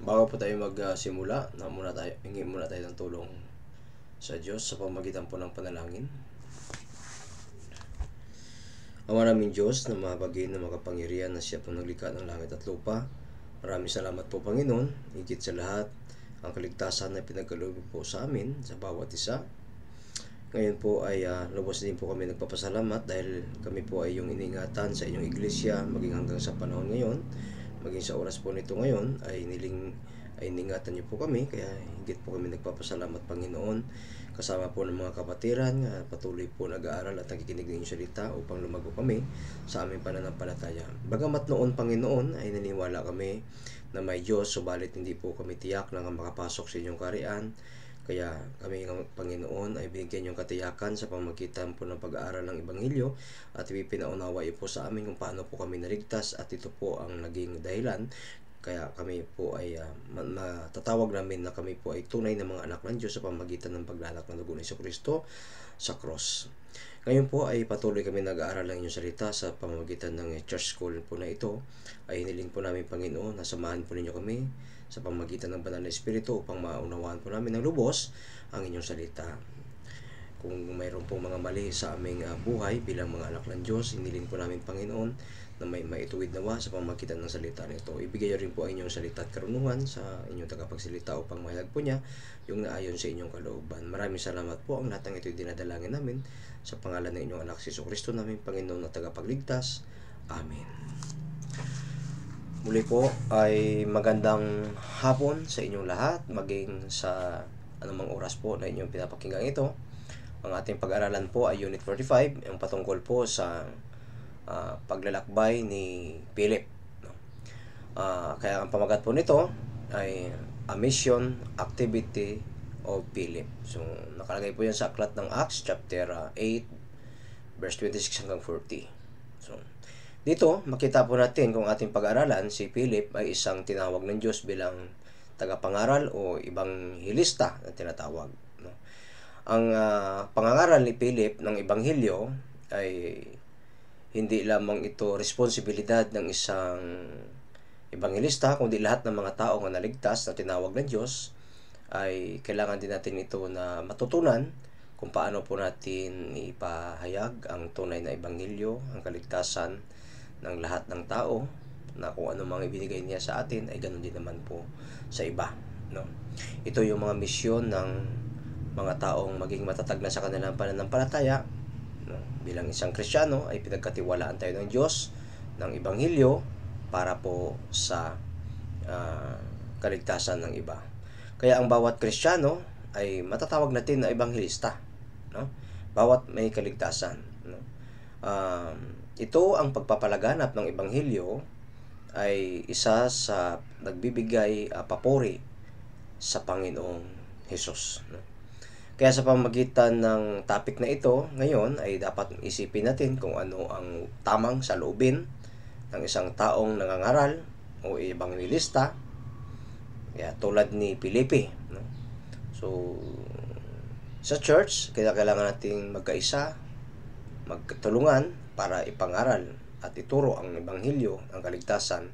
Bago po tayo magsimula, hingi muna tayo ng tulong sa Diyos sa pamamagitan po ng panalangin. Ama namin Diyos na mahabagin na makapangyarihan na siya pong naglikha ng langit at lupa. Maraming salamat po Panginoon, higit sa lahat ang kaligtasan na pinagkaloob po sa amin sa bawat isa. Ngayon po ay lubos din po kami nagpapasalamat dahil kami po ay yung iningatan sa inyong iglesia maging hanggang sa panahon ngayon. Maging sa oras po nito ngayon ay iningatan niyo po kami, kaya higit po kami nagpapasalamat Panginoon. Kasama po ng mga kapatiran, patuloy po nag-aaral at nakikinig ng inyong salita upang lumago kami sa aming pananampalataya. Bagamat noon Panginoon ay naniniwala kami na may Diyos, subalit hindi po kami tiyak na makapasok sa inyong kaharian. Kaya kami ng Panginoon ay bigyan yung katiyakan sa pamamagitan po ng pag-aaral ng Ebanghelyo at ipinaunawa po sa amin kung paano po kami naligtas, at ito po ang naging dahilan. Kaya kami po ay natatawag namin na kami po ay tunay na mga anak ng Diyos sa pamamagitan ng paglalak ng dugo ni Jesucristo sa cross. Ngayon po ay patuloy kami nag-aaral ng inyong salita sa pamamagitan ng church school po na ito. Ay hiniling po namin Panginoon na samahan po ninyo kami sa pamamagitan ng banal na Espiritu upang maunawaan po namin ng lubos ang inyong salita. Kung mayroon pong mga mali sa aming buhay bilang mga anak ng Diyos, hiniling po namin Panginoon na may maituwid nawa sa pamamagitan ng salita nito. Ibigay rin po ang inyong salita at karunungan sa inyong tagapagsalita upang mahayag po niya yung naayon sa inyong kalooban. Maraming salamat po. Ang lahat ng ito'y dinadalangin namin sa pangalan ng inyong anak si Jesucristo namin Panginoon at tagapagligtas. Amen. Muli po ay magandang hapon sa inyong lahat, maging sa anumang oras po na inyong pinapakinggan ito. Ang ating pag-aralan po ay Unit 45, ang patungkol po sa paglalakbay ni Philip. Kaya ang pamagat po nito ay A Mission Activity of Philip. So nakalagay po yan sa aklat ng Acts chapter 8 verse 26 hanggang 40. So dito makita po natin kung ating pag-aralan, si Philip ay isang tinawag ng Diyos bilang tagapangaral o ibanghilista na tinatawag. No? Ang pangangaral ni Philip ng Ebanghelyo ay hindi lamang ito responsibilidad ng isang ebanghilista, kundi lahat ng mga tao na naligtas na tinawag ng Diyos ay kailangan din natin ito na matutunan kung paano po natin ipahayag ang tunay na ebanghelyo, ang kaligtasan ng lahat ng tao, na kung ano mang ibinigay niya sa atin ay ganoon din naman po sa iba. No? Ito yung mga misyon ng mga taong maging matatag na sa kanilang pananampalataya. No? Bilang isang Kristiyano ay pinagkatiwalaan tayo ng Diyos ng Ebanghelyo para po sa kaligtasan ng iba. Kaya ang bawat Kristiyano ay matatawag natin na ebanghelista. No? Bawat may kaligtasan. No? Ito ang pagpapalaganap ng Ebanghelyo ay isa sa nagbibigay papuri sa Panginoong Hesus. No? Kaya sa pamamagitan ng topic na ito ngayon ay dapat isipin natin kung ano ang tamang saloobin ng isang taong nangangaral o ebanghelista, kaya tulad ni Filipe. No? So sa church, kailangan nating magkaisa, magtulungan para ipangaral at ituro ang ebanghelyo, ang kaligtasan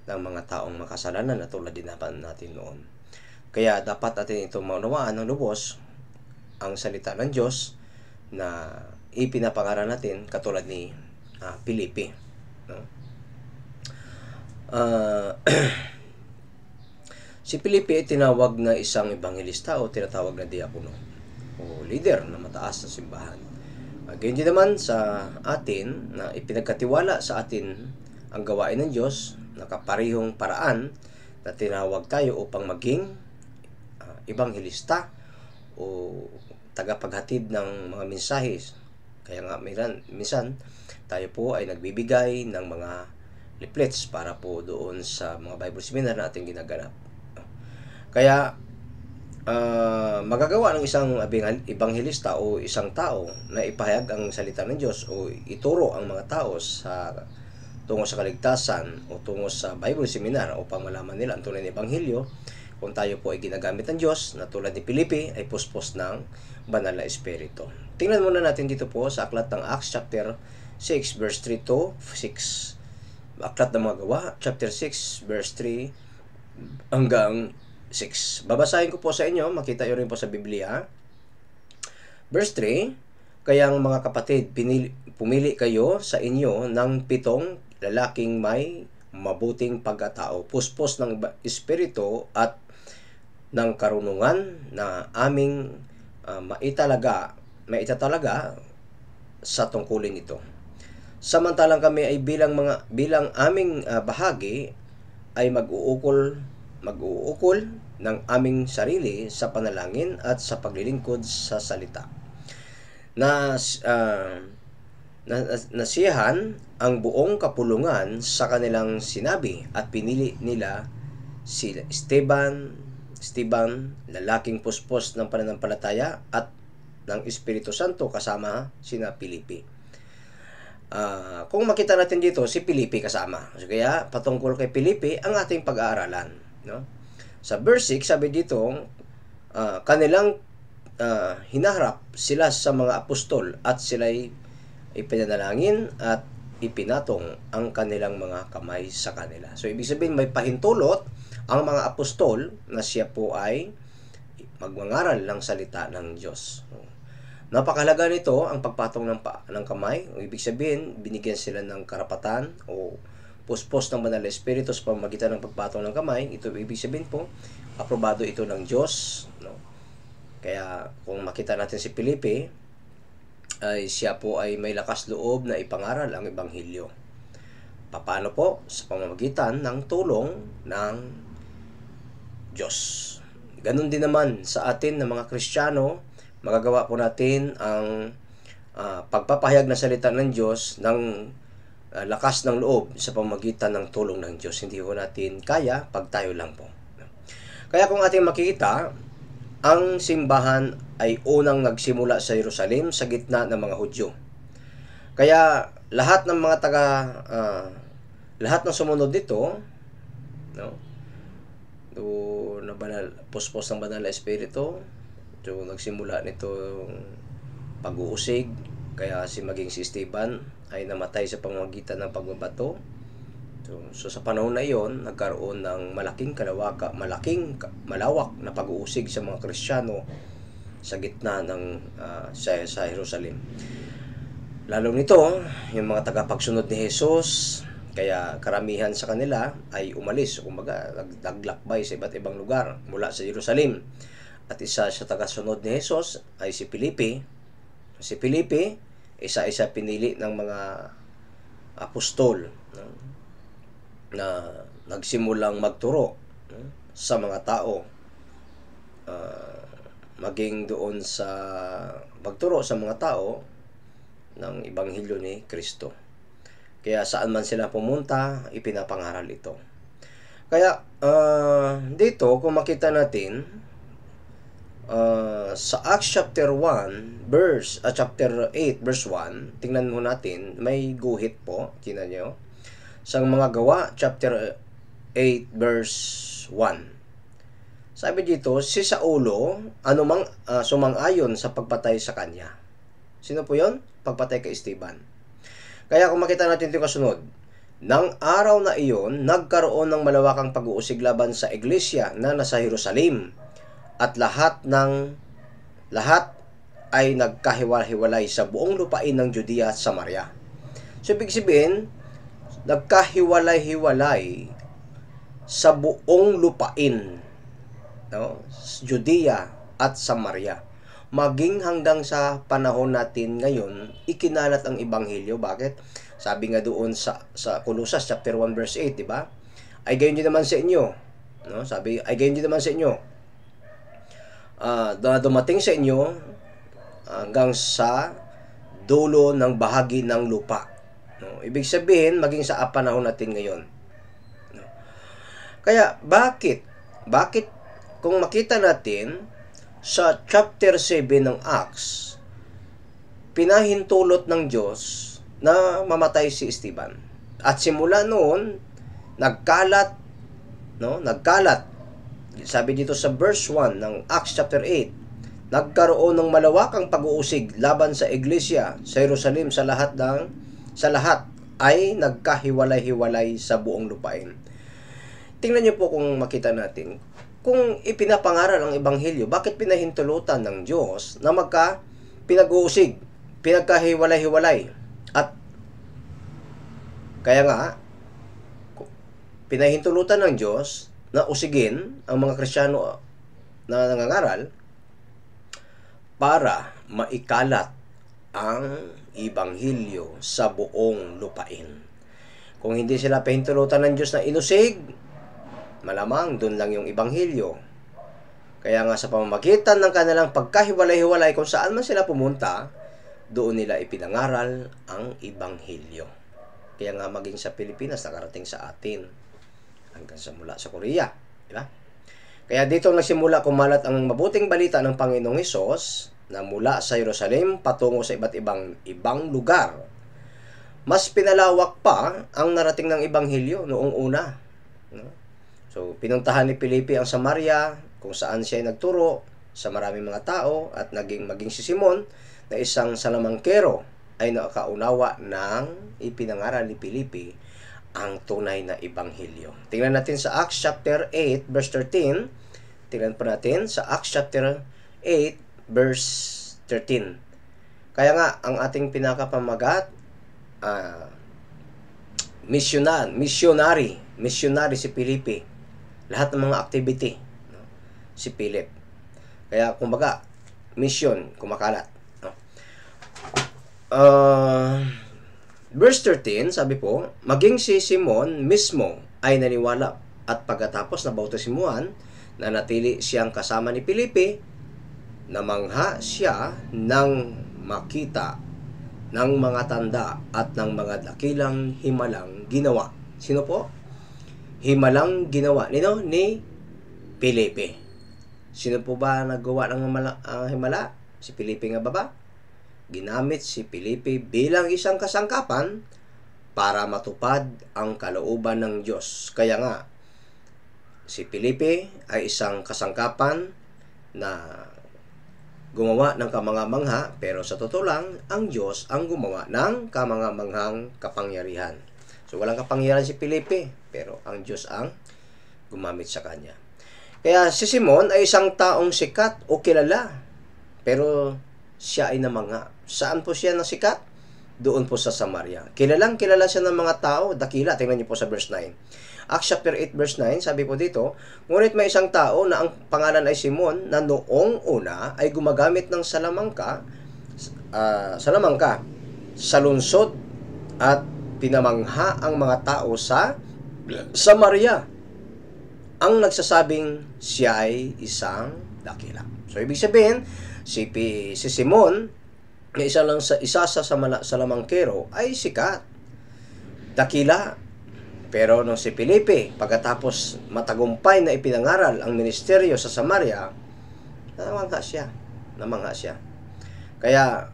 ng mga taong makasalanan na tulad din natin noon. Kaya dapat natin ito maunawaan ng lubos ang salita ng Diyos na ipinapangaral natin katulad ni Filipe. No? Si Filipe ay tinawag na isang ebanghelista o tinatawag na diakono o leader na mataas na simbahan. Ganyan din naman sa atin na ipinagkatiwala sa atin ang gawain ng Diyos na kaparehong paraan na tinawag tayo upang maging ebanghelista o tagapaghatid ng mga mensahe. Kaya nga minsan tayo po ay nagbibigay ng mga leaflets para po doon sa mga Bible seminar na ating ginaganap. Kaya magagawa ng isang ebanghelista o isang tao na ipahayag ang salita ng Diyos o ituro ang mga tao tungo sa kaligtasan o tungo sa Bible seminar upang malaman nila ang tunay na ebanghelyo kung tayo po ay ginagamit ng Diyos na tulad ni Filipe ay puspos ng banal na espiritu. Tingnan muna natin dito po sa aklat ng Acts chapter 6 verse 3 to 6. Aklat ng mga Gawa chapter 6 verse 3 hanggang 6. Babasahin ko po sa inyo, makita nyo rin po sa Biblia. Verse 3, kayang mga kapatid, pumili kayo sa inyo ng 7 lalaking may mabuting pagkatao, puspos ng espiritu at ng karunungan na aming maitatalaga sa tungkulin ito. Samantalang kami ay bilang aming bahagi ay mag-uukol ng aming sarili sa panalangin at sa paglilingkod sa salita. Nasiyahan ang buong kapulungan sa kanilang sinabi at pinili nila si Esteban, lalaking puspos ng pananampalataya at ng Espiritu Santo kasama sina Filipe. Kung makita natin dito, si Filipe kasama. Kaya patungkol kay Filipe ang ating pag-aaralan. No? Sa verse 6, sabi dito, kanilang hinaharap sila sa mga apostol at sila'y ipinanalangin at ipinatong ang kanilang mga kamay sa kanila. So, ibig sabihin, may pahintulot ang mga apostol na siya po ay magmangaral ng salita ng Diyos. Napakahalaga nito ang pagpatong ng kamay. Ibig sabihin, binigyan sila ng karapatan o puspos ng banal na espiritu sa pamamagitan ng pagpatong ng kamay. Ito ibig sabihin po, aprobado ito ng Diyos. No? Kaya kung makita natin si Filipe, ay siya po ay may lakas loob na ipangaral ang Ebanghelyo. Paano po? Sa pamamagitan ng tulong ng Diyos. Ganon din naman sa atin na mga Kristiyano, magagawa po natin ang pagpapahayag ng salita ng Diyos ng lakas ng loob sa pamamagitan ng tulong ng Diyos. Hindi ko natin kaya pag tayo lang po. Kaya kung ating makikita, ang simbahan ay unang nagsimula sa Jerusalem sa gitna ng mga Hudyo. Kaya lahat ng mga lahat ng sumunod dito, no? Puspos ng banal na espiritu, so nagsimula nito pag-uusig, kaya maging si Esteban ay namatay sa pamamagitan ng pagbabato. So sa panahon na iyon, nagkaroon ng malawak na pag-uusig sa mga Kristiyano sa gitna ng sa Jerusalem. Lalo nito, yung mga tagapagsunod ni Jesus, kaya karamihan sa kanila ay umalis, kumbaga naglakbay sa iba't ibang lugar mula sa Jerusalem. At isa sa tagasunod ni Jesus ay si Filipe. Si Filipe, isa-isa pinili ng mga apostol, no? Na nagsimulang magturo, no? Sa mga tao, maging doon sa magturo sa mga tao ng Ebanghelyo ni Kristo. Kaya saan man sila pumunta, ipinapangaral ito. Kaya dito, kung makita natin, sa Acts chapter 1, chapter 8, verse 1, tingnan mo natin, may guhit po, tingnan nyo. Sa mga gawa, chapter 8, verse 1. Sabi dito, si Saulo, anumang sumang-ayon sa pagpatay sa kanya. Sino po yon? Pagpatay kay Esteban. Kaya kung makita natin ito kasunod, nang araw na iyon, nagkaroon ng malawakang pag-uusig laban sa iglesia na nasa Jerusalem, at lahat ay nagkahiwalay sa buong lupain ng Judea at Samaria. So, ibig sabihin, nagkahiwalay sa buong lupain, no? Judea at Samaria. Maging hanggang sa panahon natin ngayon, ikinalat ang Ebanghelyo. Bakit? Sabi nga doon sa Colossus chapter 1 verse 8, di ba? Ay gayon din naman sa inyo. No? Sabi, ay gayon din naman sa inyo. Dumating sa inyo hanggang sa dulo ng bahagi ng lupa. No? Ibig sabihin, maging sa panahon natin ngayon. No? Kaya, bakit kung makita natin sa chapter 7 ng Acts, pinahintulot ng Diyos na mamatay si Esteban. At simula noon, nagkalat. Sabi dito sa verse 1 ng Acts chapter 8, nagkaroon ng malawakang pag-uusig laban sa iglesia sa Jerusalem, sa lahat ay nagkahiwalay-hiwalay sa buong lupain. tingnan niyo po kung makita natin, kung ipinapangaral ang Ebanghelyo, bakit pinahintulutan ng Diyos na pinag-uusig, pinagkahiwalay-hiwalay? At kaya nga, pinahintulutan ng Diyos na usigin ang mga Kristiyano na nangangaral para maikalat ang Ebanghelyo sa buong lupain. Kung hindi sila pahintulutan ng Diyos na inusig, malamang doon lang yung Ebanghelyo. Kaya nga sa pamamagitan ng kanilang pagkahiwalay-hiwalay kung saan man sila pumunta, doon nila ipinangaral ang Ebanghelyo. Kaya nga maging sa Pilipinas, nakarating sa atin hanggang mula sa Korea. Diba? Kaya dito nagsimula kumalat ang mabuting balita ng Panginoong Hesus na mula sa Jerusalem patungo sa iba't ibang lugar. Mas pinalawak pa ang narating ng Ebanghelyo noong una. So, pinuntahan ni Felipe ang Samaria, kung saan siya ay nagturo sa maraming mga tao, at maging si Simon, na isang salamangkero, ay nakaunawa ng ipinangaral ni Felipe ang tunay na Ebanghelyo. Tingnan natin sa Acts chapter 8, verse 13. Tingnan pa natin sa Acts chapter 8, verse 13. Kaya nga, ang ating pinakapamagat, missionary si Felipe. Lahat ng mga activity, no? Si Philip. Kaya kumbaga, mission, kumakalat. No? Verse 13, sabi po, maging si Simon mismo ay naniwala, at pagkatapos na bautisimuhan, na natili siyang kasama ni Felipe, namangha siya nang makita ng mga tanda at ng mga dakilang himalang ginawa. Sino po? Himalang ginawa ni Felipe. Sino po ba naggawa ng himala? Si Felipe nga ba? Ginamit si Felipe bilang isang kasangkapan para matupad ang kalooban ng Diyos. Kaya nga, si Felipe ay isang kasangkapan na gumawa ng kamangha-mangha, pero sa totoo lang, ang Diyos ang gumawa ng kamangha-manghang kapangyarihan. So, walang kapangyarihan si Felipe, pero ang Diyos ang gumamit sa kanya. Kaya si Simon ay isang taong sikat o kilala, pero siya ay namangha. Saan po siya nasikat? Doon po sa Samaria. Kilalang kilala siya ng mga tao, dakila. Tingnan niyo po sa verse 9. Acts chapter 8 verse 9, sabi po dito, ngunit may isang tao na ang pangalan ay Simon, na noong una ay gumagamit ng salamangka sa lungsod, at pinamangha ang mga tao sa Samaria, ang nagsasabing siya ay isang dakila. So, ibig sabihin, si Simon, na isa sa salamangkero, ay sikat, dakila. Pero nung si Felipe, pagkatapos matagumpay na ipinangaral ang ministeryo sa Samaria, namangha siya. Kaya,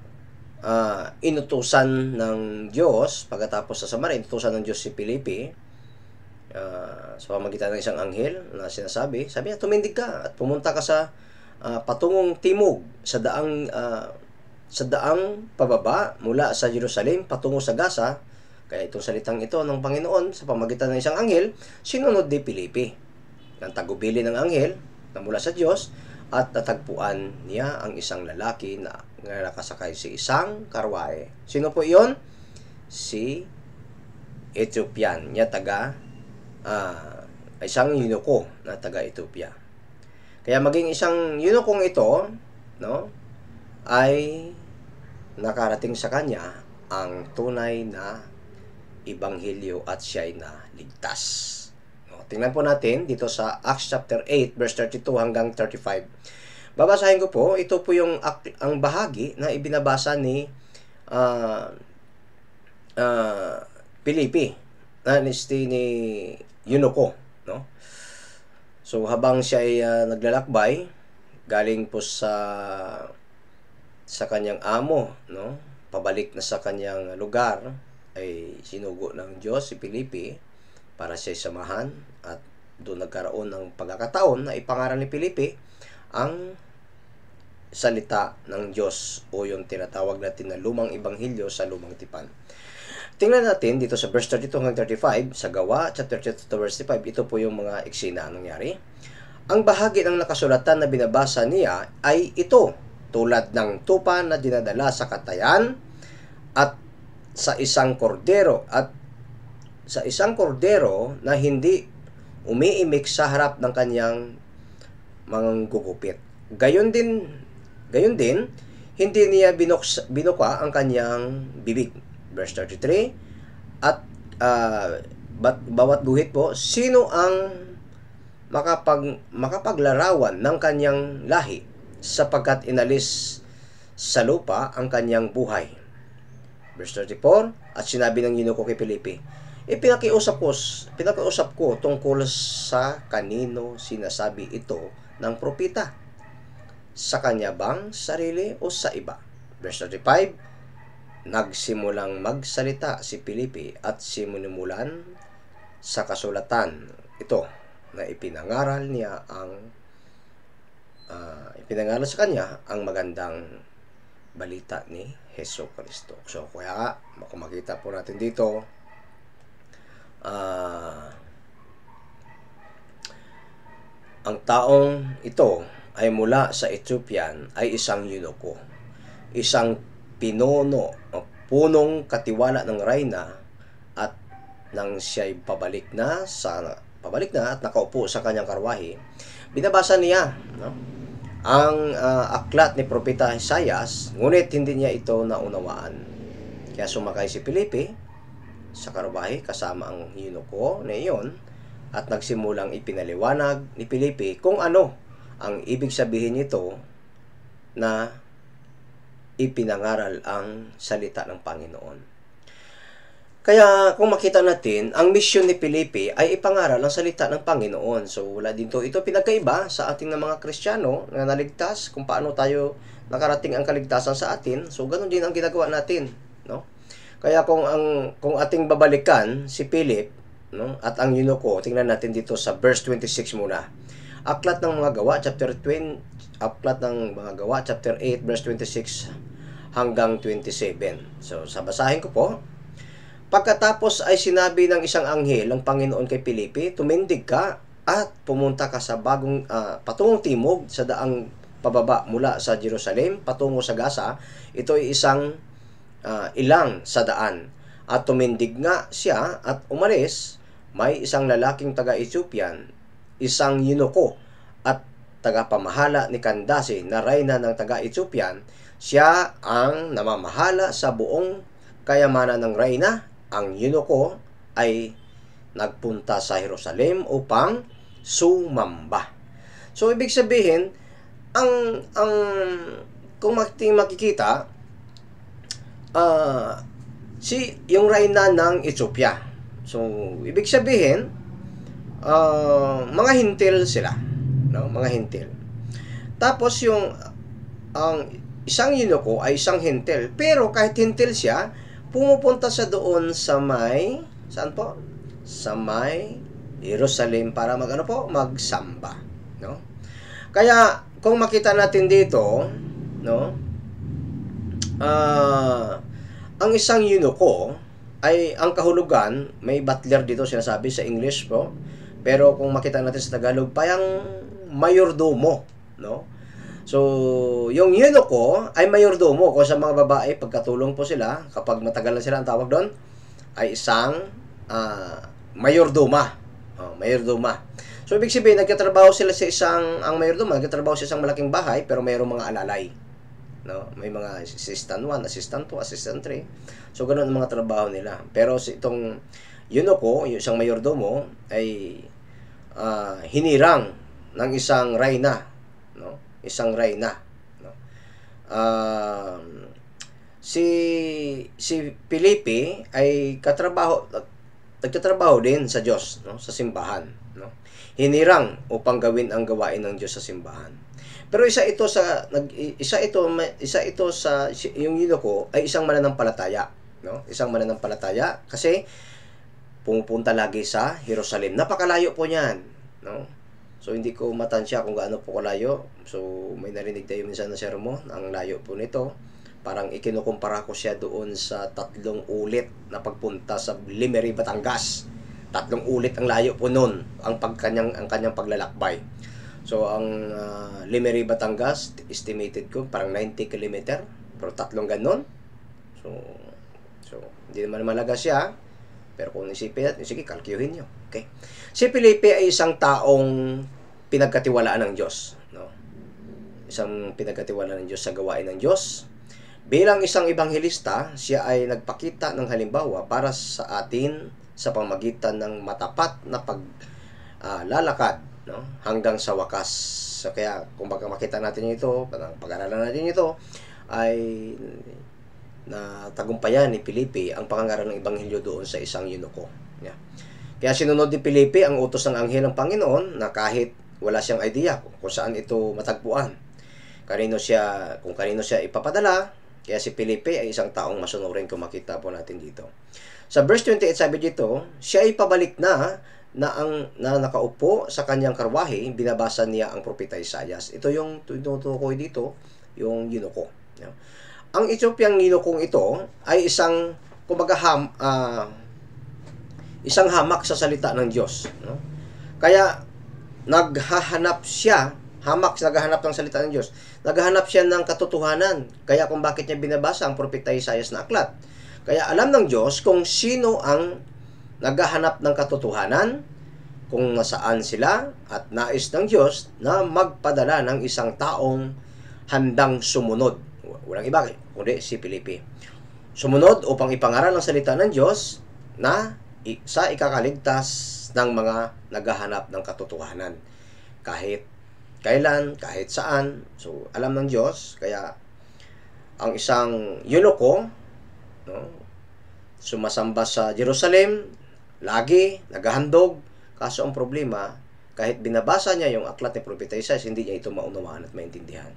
inutusan ng Diyos, pagkatapos sa Samaria, inutusan ng Diyos si Felipe, sa pamagitan ng isang anghel na sabi niya, tumindig ka at pumunta ka sa patungong timog, sa daang pababa mula sa Jerusalem patungo sa Gaza. Kaya itong salitang ito ng Panginoon sa pamagitan ng isang anghel, sinunod ni Felipe. Ang tagubili ng anghel na mula sa Diyos, at natagpuan niya ang isang lalaki na nakasakay sa isang karwahe. Sino po iyon? Si Ethiopian. Niya isang eunuko na taga Ethiopia. Kaya maging isang eunukong ito, no, ay nakarating sa kanya ang tunay na Ebanghelyo at siya'y naligtas. No, tingnan po natin dito sa Acts chapter 8 verse 32 hanggang 35. Babasahin ko po, ito po yung ang bahagi na ibinabasa ni Felipe, ni Eunuko, no? So habang siya ay naglalakbay galing po sa kanyang amo, no, pabalik na sa kanyang lugar, ay sinugo ng Diyos si Felipe para siya samahan, at doon nagkaroon ng pagkakataon na ipangaral ni Felipe ang salita ng Diyos, o yung tinatawag natin na lumang ebanghelyo sa lumang tipan. tingnan natin dito sa verse 32 hanggang 35, sa Gawa, chapter 32 verse 5, ito po yung mga eksena nangyari. Ang bahagi ng nakasulatan na binabasa niya ay ito, tulad ng tupa na dinadala sa katayan at sa isang kordero na hindi umiimik sa harap ng kanyang mga gugupit. Gayon din, hindi niya binuka ang kanyang bibig. Verse 33, at bawat guhit po, sino ang makapaglarawan ng kanyang lahi sapagkat inalis sa lupa ang kanyang buhay. Verse 34, at sinabi ng eunuko kay Felipe, pinakiusap ko tungkol sa kanino sinasabi ito ng propeta, sa kanya bang sarili o sa iba? Verse 35, nagsimulang magsalita si Felipe at sinimulan sa kasulatan ito na ipinangaral sa kanya ang magandang balita ni Hesus Kristo. So kaya makita po natin dito ang taong ito ay mula sa Ethiopian ay isang eunuko, isang punong katiwala ng reyna, at nang siya'y pabalik na at nakaupo sa kanyang karwahe, binabasa niya ang aklat ni Propeta Isaias, ngunit hindi niya ito naunawaan. Kaya sumakay si Felipe sa karwahe kasama ang eunuko na iyon, at nagsimulang ipinaliwanag ni Felipe kung ano ang ibig sabihin nito na ipinangaral ang salita ng Panginoon. Kaya kung makita natin, ang misyon ni Felipe ay ipangaral ang salita ng Panginoon. So wala dito ito pinagkaiba sa ating na mga Kristiyano na naligtas, kung paano tayo nakarating ang kaligtasan sa atin. So ganoon din ang ginagawa natin, no? Kaya kung ating babalikan si Philip, no, at ang eunuko, tingnan natin dito sa verse 26 muna. Aklat ng mga Gawa chapter 8 verse 26 hanggang 27. So sa basahin ko po, pagkatapos ay sinabi ng isang anghel ng Panginoon kay Felipe, tumindig ka at pumunta ka sa patungong timog sa daang pababa mula sa Jerusalem patungo sa Gaza. Ito ay isang ilang sa daan. At tumindig nga siya at umalis. May isang lalaking taga-Ethiopian, isang eunuko at tagapamahala ni Candace na reyna ng taga-Ethiopian. Siya ang namamahala sa buong kayamanan ng reyna. Ang eunuko ay nagpunta sa Jerusalem upang sumamba. So ibig sabihin, kung makikita, yung reyna ng Ethiopia. So ibig sabihin, mga hintil sila, no? Mga hintil. Tapos ang isang eunuko ay isang hintil, pero kahit hintil siya, pumupunta sa doon sa may, saan po? Sa may Jerusalem para magsamba, no? Kaya kung makita natin dito, no, ang isang eunuko ay ang kahulugan, may butler dito sinasabi sa English po, pero kung makita natin sa Tagalog, parang mayordomo, no? So, yung eunuko ay mayordomo. Kung sa mga babae, pagkatulong po sila, kapag matagal na sila, ang tawag doon ay isang mayordoma. Mayordoma. So, ibig sabihin, nagkatrabaho sila sa ang mayordoma, nagkatrabaho sa isang malaking bahay, pero mayroong mga alalay. No? May mga assistant 1, assistant 2, assistant 3. So, ganoon ang mga trabaho nila. Pero itong eunuko, yung isang mayordomo, ay hinirang ng isang reyna, no? Isang reyna, no? Si Felipe ay nagtatrabaho din sa Diyos, no? Sa simbahan, no? Hinirang upang gawin ang gawain ng Diyos sa simbahan. Pero isa ito sa yung eunuko ay isang mananampalataya, no? Isang mananampalataya kasi pumupunta lagi sa Jerusalem. Napakalayo po niyan, no? So hindi ko matansya kung gaano po kalayo. So may narinig tayo minsan na sermon, ang layo po nito Parang ikinukumpara ko siya doon sa 3 ulit na pagpunta sa Limery, Batangas. 3 ulit ang layo po noon ang kanyang paglalakbay. So ang Limery, Batangas, estimated ko parang 90 kilometer, pero 3 ganon. So hindi naman malaga siya, pero kung isipin natin, sige, kalkyuhin nyo. Okay? Si Felipe ay isang taong pinagkatiwalaan ng Diyos, no? Isang pinagkatiwalaan ng Diyos sa gawain ng Diyos. Bilang isang ebanghelista, siya ay nagpakita ng halimbawa para sa atin sa pamamagitan ng matapat na paglalakad, no? Hanggang sa wakas. So, kaya kung baka makita natin ito, pag-aralan natin ito, ay na tagumpayan ni Felipe ang pangangaral ng ebanghelyo doon sa isang eunuko. Yeah. Kaya sinunod ni Felipe ang utos ng anghel ng Panginoon na kahit wala siyang idea kung saan ito matagpuan, kung kanino siya ipapadala. Kaya si Felipe ay isang taong masunurin kung makita po natin dito. Sa verse 28 sabi dito, siya ay pabalik na nakaupo sa kanyang karwahe, binabasa niya ang propeta Isaias. Ito yung tinutukoy dito, yung eunuko. Yeah. Ang Ethiopiang ninukong ito ay isang isang hamak sa salita ng Diyos, no? Kaya naghahanap ng salita ng Diyos. Naghahanap siya ng katotohanan. Kaya kung bakit niya binabasa ang propeta Isaias na aklat. Kaya alam ng Diyos kung sino ang naghahanap ng katotohanan, kung nasaan sila, at nais ng Diyos na magpadala ng isang taong handang sumunod. Walang iba kundi si Felipe. Sumunod upang ipangaral ang salita ng Diyos na sa ikakaligtas ng mga naghahanap ng katotohanan. Kahit kailan, kahit saan. So, alam ng Diyos. Kaya, ang isang eunuko, no, sumasamba sa Jerusalem, lagi, naghahandog. Kaso ang problema, kahit binabasa niya yung aklat ni Propeta Isaias, hindi niya ito maunawaan at maintindihan.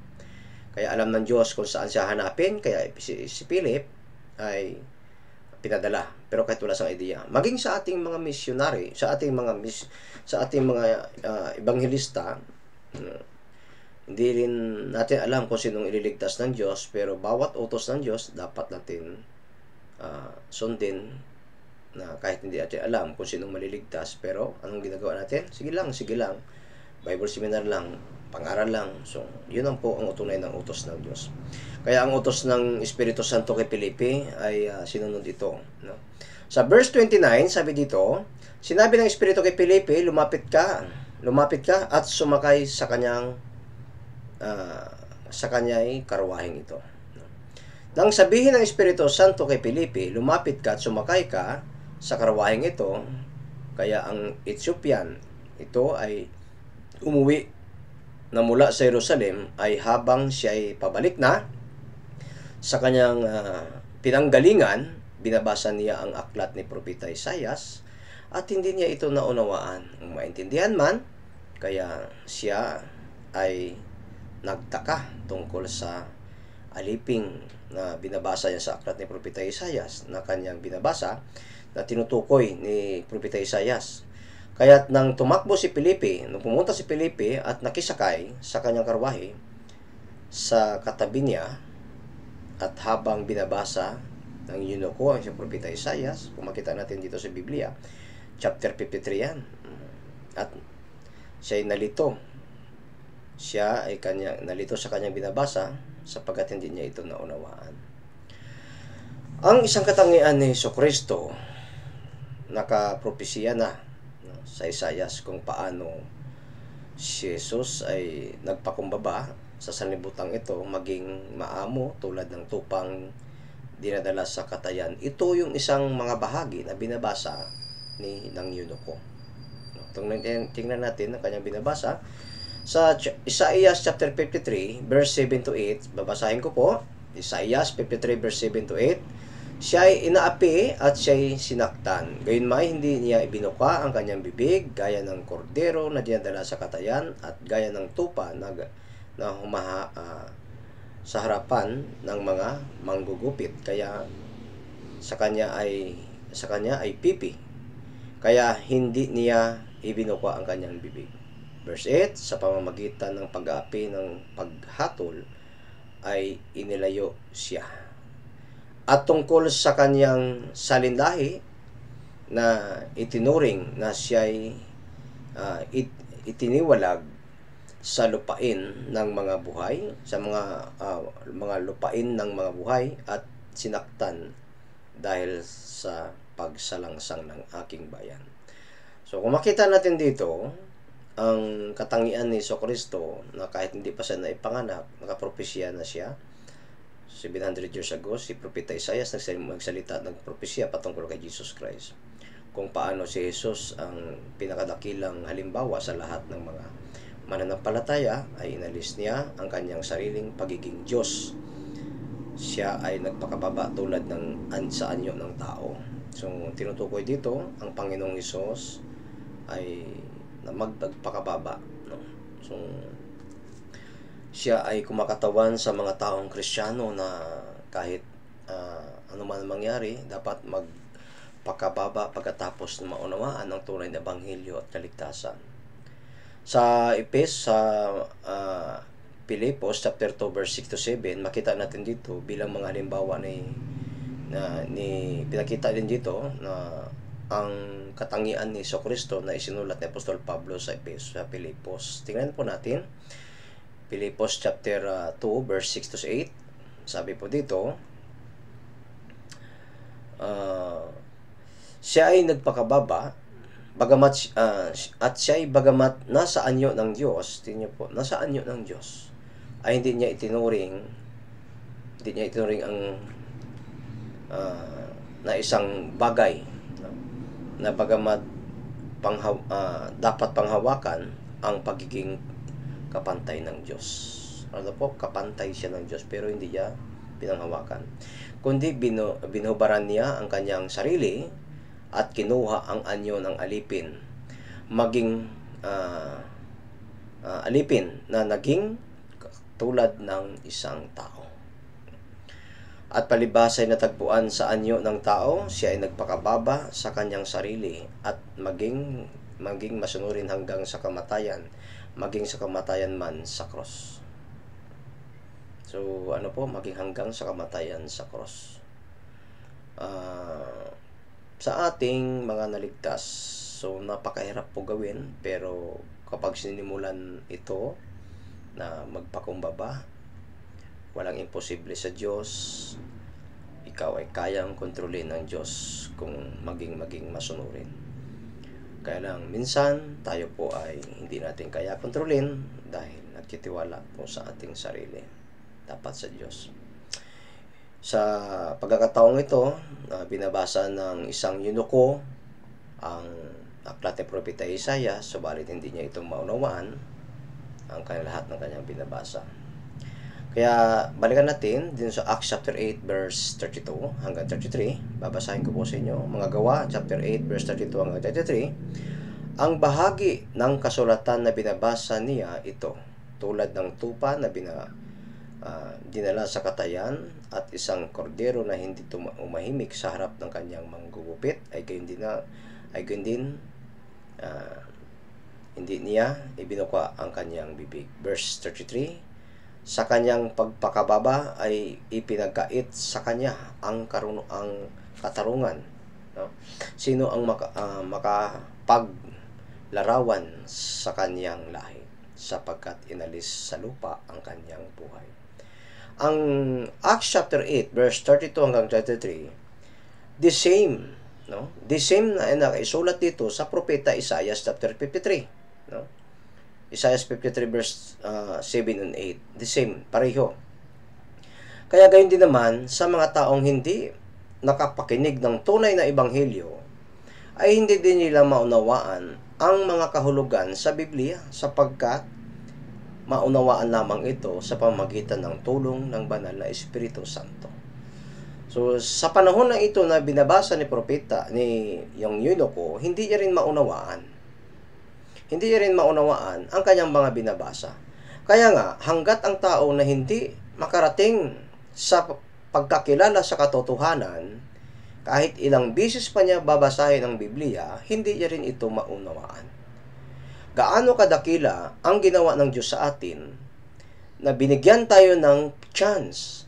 Kaya alam ng Diyos kung saan siya hanapin. Kaya si Philip ay pinadala. Pero kahit wala siyang idea. Maging sa ating mga missionary, sa ating mga ebanghelista, hindi rin natin alam kung sinong ililigtas ng Diyos. Pero bawat utos ng Diyos, dapat natin sundin, na kahit hindi natin alam kung sinong maliligtas. Pero anong ginagawa natin? Sige lang. Bible seminar lang, pangaral lang. So, yun ang po ang utunay ng utos ng Diyos. Kaya ang utos ng Espiritu Santo kay Felipe ay sinunod ito, no? Sa verse 29, sabi dito, sinabi ng Espiritu kay Felipe, lumapit ka at sumakay sa kanya'y karwaheng ito. Nang sabihin ng Espiritu Santo kay Felipe, lumapit ka at sumakay ka sa karwaheng ito, kaya ang Ethiopian ito ay umuwi na mula sa Jerusalem ay habang siya ay pabalik na sa kanyang pinanggalingan, binabasa niya ang aklat ni Propeta Isaias at hindi niya ito naunawaan. Kung maintindihan man, kaya siya ay nagtaka tungkol sa aliping na binabasa niya sa aklat ni Propeta Isaias na kanyang binabasa na tinutukoy ni Propeta Isaias. Kaya't nang tumakbo si Felipe, nung pumunta si Felipe at nakisakay sa kanyang karwahe sa katabi niya, at habang binabasa ng eunuko ang siyang propeta Isaias, kung makita natin dito sa Biblia, chapter 53 yan. At siya ay nalito. Siya ay nalito sa kanyang binabasa sapagkat hindi niya ito naunawaan. Ang isang katangian ni Jesucristo, nakapropesiya na sa Isaias kung paano si Jesus ay nagpakumbaba sa sanlibutan ito maging maamo tulad ng tupang dinadala sa katayan. Ito yung isang mga bahagi na binabasa ng eunuko. Tingnan natin ang kanyang binabasa sa Isaias chapter 53 verse 7 to 8. Babasahin ko po. Isaias 53 verse 7 to 8. Siya ay inaapi at siya ay sinaktan. Gayunmay hindi niya ibinuka ang kanyang bibig, gaya ng kordero na dinadala sa katayan at gaya ng tupa na sa harapan ng mga manggugupit. Kaya sa kanya ay pipi. Kaya hindi niya ibinuka ang kanyang bibig. Verse 8, sa pamamagitan ng pag-aapi ng paghatol ay inilayo siya. At tungkol sa kanyang salinlahi na itinuring na siya'y itiniwalag sa lupain ng mga buhay, sa mga lupain ng mga buhay, at sinaktan dahil sa pagsalangsang ng aking bayan. So kung makita natin dito, ang katangian ni Jesucristo na kahit hindi pa siya naipanganak, nakapropesya na siya. 700 years ago, si Propeta Isaias nagsalita ng propesya patungkol kay Jesus Christ. Kung paano si Jesus ang pinakadakilang halimbawa sa lahat ng mga mananampalataya, ay inalis niya ang kanyang sariling pagiging Diyos. Siya ay nagpakababa tulad ng sa anyo ng tao. So, tinutukoy dito, ang Panginoong Hesus ay magpakababa. No? So, siya ay kumakatawan sa mga taong Kristiyano na kahit ano man mangyari, dapat magpakababa pagkatapos na maunawaan ang tunay na ebanghelyo at kaligtasan. Sa Pilipos chapter 2 verse 6 to 7, makita natin dito bilang mga halimbawa pinakita din dito na ang katangian ni Jesucristo na isinulat ni Apostol Pablo sa Pilipos. Tingnan po natin Pilipos chapter 2 verse 6 to 8. Sabi po dito, siya ay nagpakababa at siya ay bagamat nasa anyo ng Diyos, tingnan po, nasa anyo ng Diyos, ay hindi niya itinuring ang na isang bagay, no? Na bagamat dapat panghawakan ang pagiging kapantay ng Diyos. Ano po? Kapantay siya ng Diyos pero hindi niya pinanghawakan. Kundi binubaran niya ang kanyang sarili at kinuha ang anyo ng alipin. Alipin na naging tulad ng isang tao. At palibhas ay natagpuan sa anyo ng tao, siya ay nagpakababa sa kanyang sarili at maging masunurin hanggang sa kamatayan, maging sa kamatayan man sa cross. So, ano po? Maging hanggang sa kamatayan sa cross. Sa ating mga naligtas, so napakahirap po gawin, pero kapag sinimulan ito na magpakumbaba, walang imposible sa Diyos. Ikaw ay kayang kontrolin ng Diyos kung maging masunurin. Kaya lang, minsan, tayo po ay hindi natin kaya kontrolin dahil nagtitiwala po sa ating sarili. Dapat sa Diyos. Sa pagkakataong ito, binabasa ng isang eunuko ang aklat ni Propeta Isaias, subalit hindi niya ito maunawaan ang lahat ng kanyang binabasa. Kaya balikan natin din sa Acts chapter 8 verse 32 hanggang 33. Babasahin ko po sa inyo. Mga Gawa chapter 8 verse 32 hanggang 33. Ang bahagi ng kasulatan na binabasa niya ito, tulad ng tupa na dinala sa katayan at isang kordero na hindi umahimik sa harap ng kanyang manggugupit, ay gayon din hindi niya ibinuka ang kanyang bibig. Verse 33. Sa kanyang pagpakababa ay ipinagkait sa kanya ang katarungan. No? Sino ang makapaglarawan sa kanyang lahi, sapagkat inalis sa lupa ang kanyang buhay. Ang Acts chapter 8 verse 32 hanggang 33, the same na nakasulat dito sa Propeta Isaias chapter 53, no? Isaiah 53 verse 7 and 8. The same, pareho. Kaya gayon din naman sa mga taong hindi nakapakinig ng tunay na ebanghelyo, ay hindi din nila maunawaan ang mga kahulugan sa Biblia, sapagkat maunawaan lamang ito sa pamamagitan ng tulong ng banal na Espiritu Santo. So, sa panahon na ito na binabasa ni propeta, ni yung eunuko, hindi niya rin maunawaan. Hindi rin maunawaan ang kanyang mga binabasa. Kaya nga, hanggat ang tao na hindi makarating sa pagkakilala sa katotohanan, kahit ilang bisis pa niya babasahin ang Biblia, hindi niya rin ito maunawaan. Gaano kadakila ang ginawa ng Diyos sa atin na binigyan tayo ng chance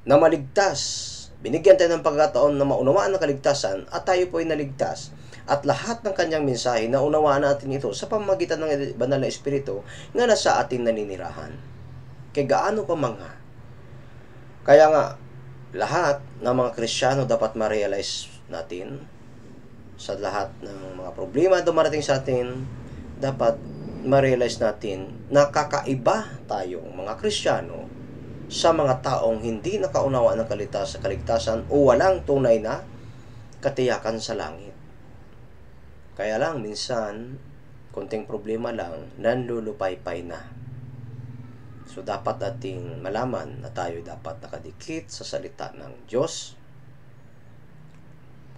na maligtas. Binigyan tayo ng pagkataon na maunawaan ang kaligtasan at tayo po ay naligtas. At lahat ng kanyang mensahe, naunawaan natin ito sa pamamagitan ng banal na Espiritu nga nasa atin naninirahan. Kaya gaano pa mga. Kaya nga, lahat ng mga Kristiyano dapat ma-realize natin sa lahat ng mga problema dumarating sa atin, dapat ma-realize natin na kakaiba tayong mga Kristiyano sa mga taong hindi nakaunawa ng kaligtasan o walang tunay na katiyakan sa langit. Kaya lang, minsan, konting problema lang, nanlulupaypay na. So, dapat ating malaman na tayo dapat nakadikit sa salita ng Diyos.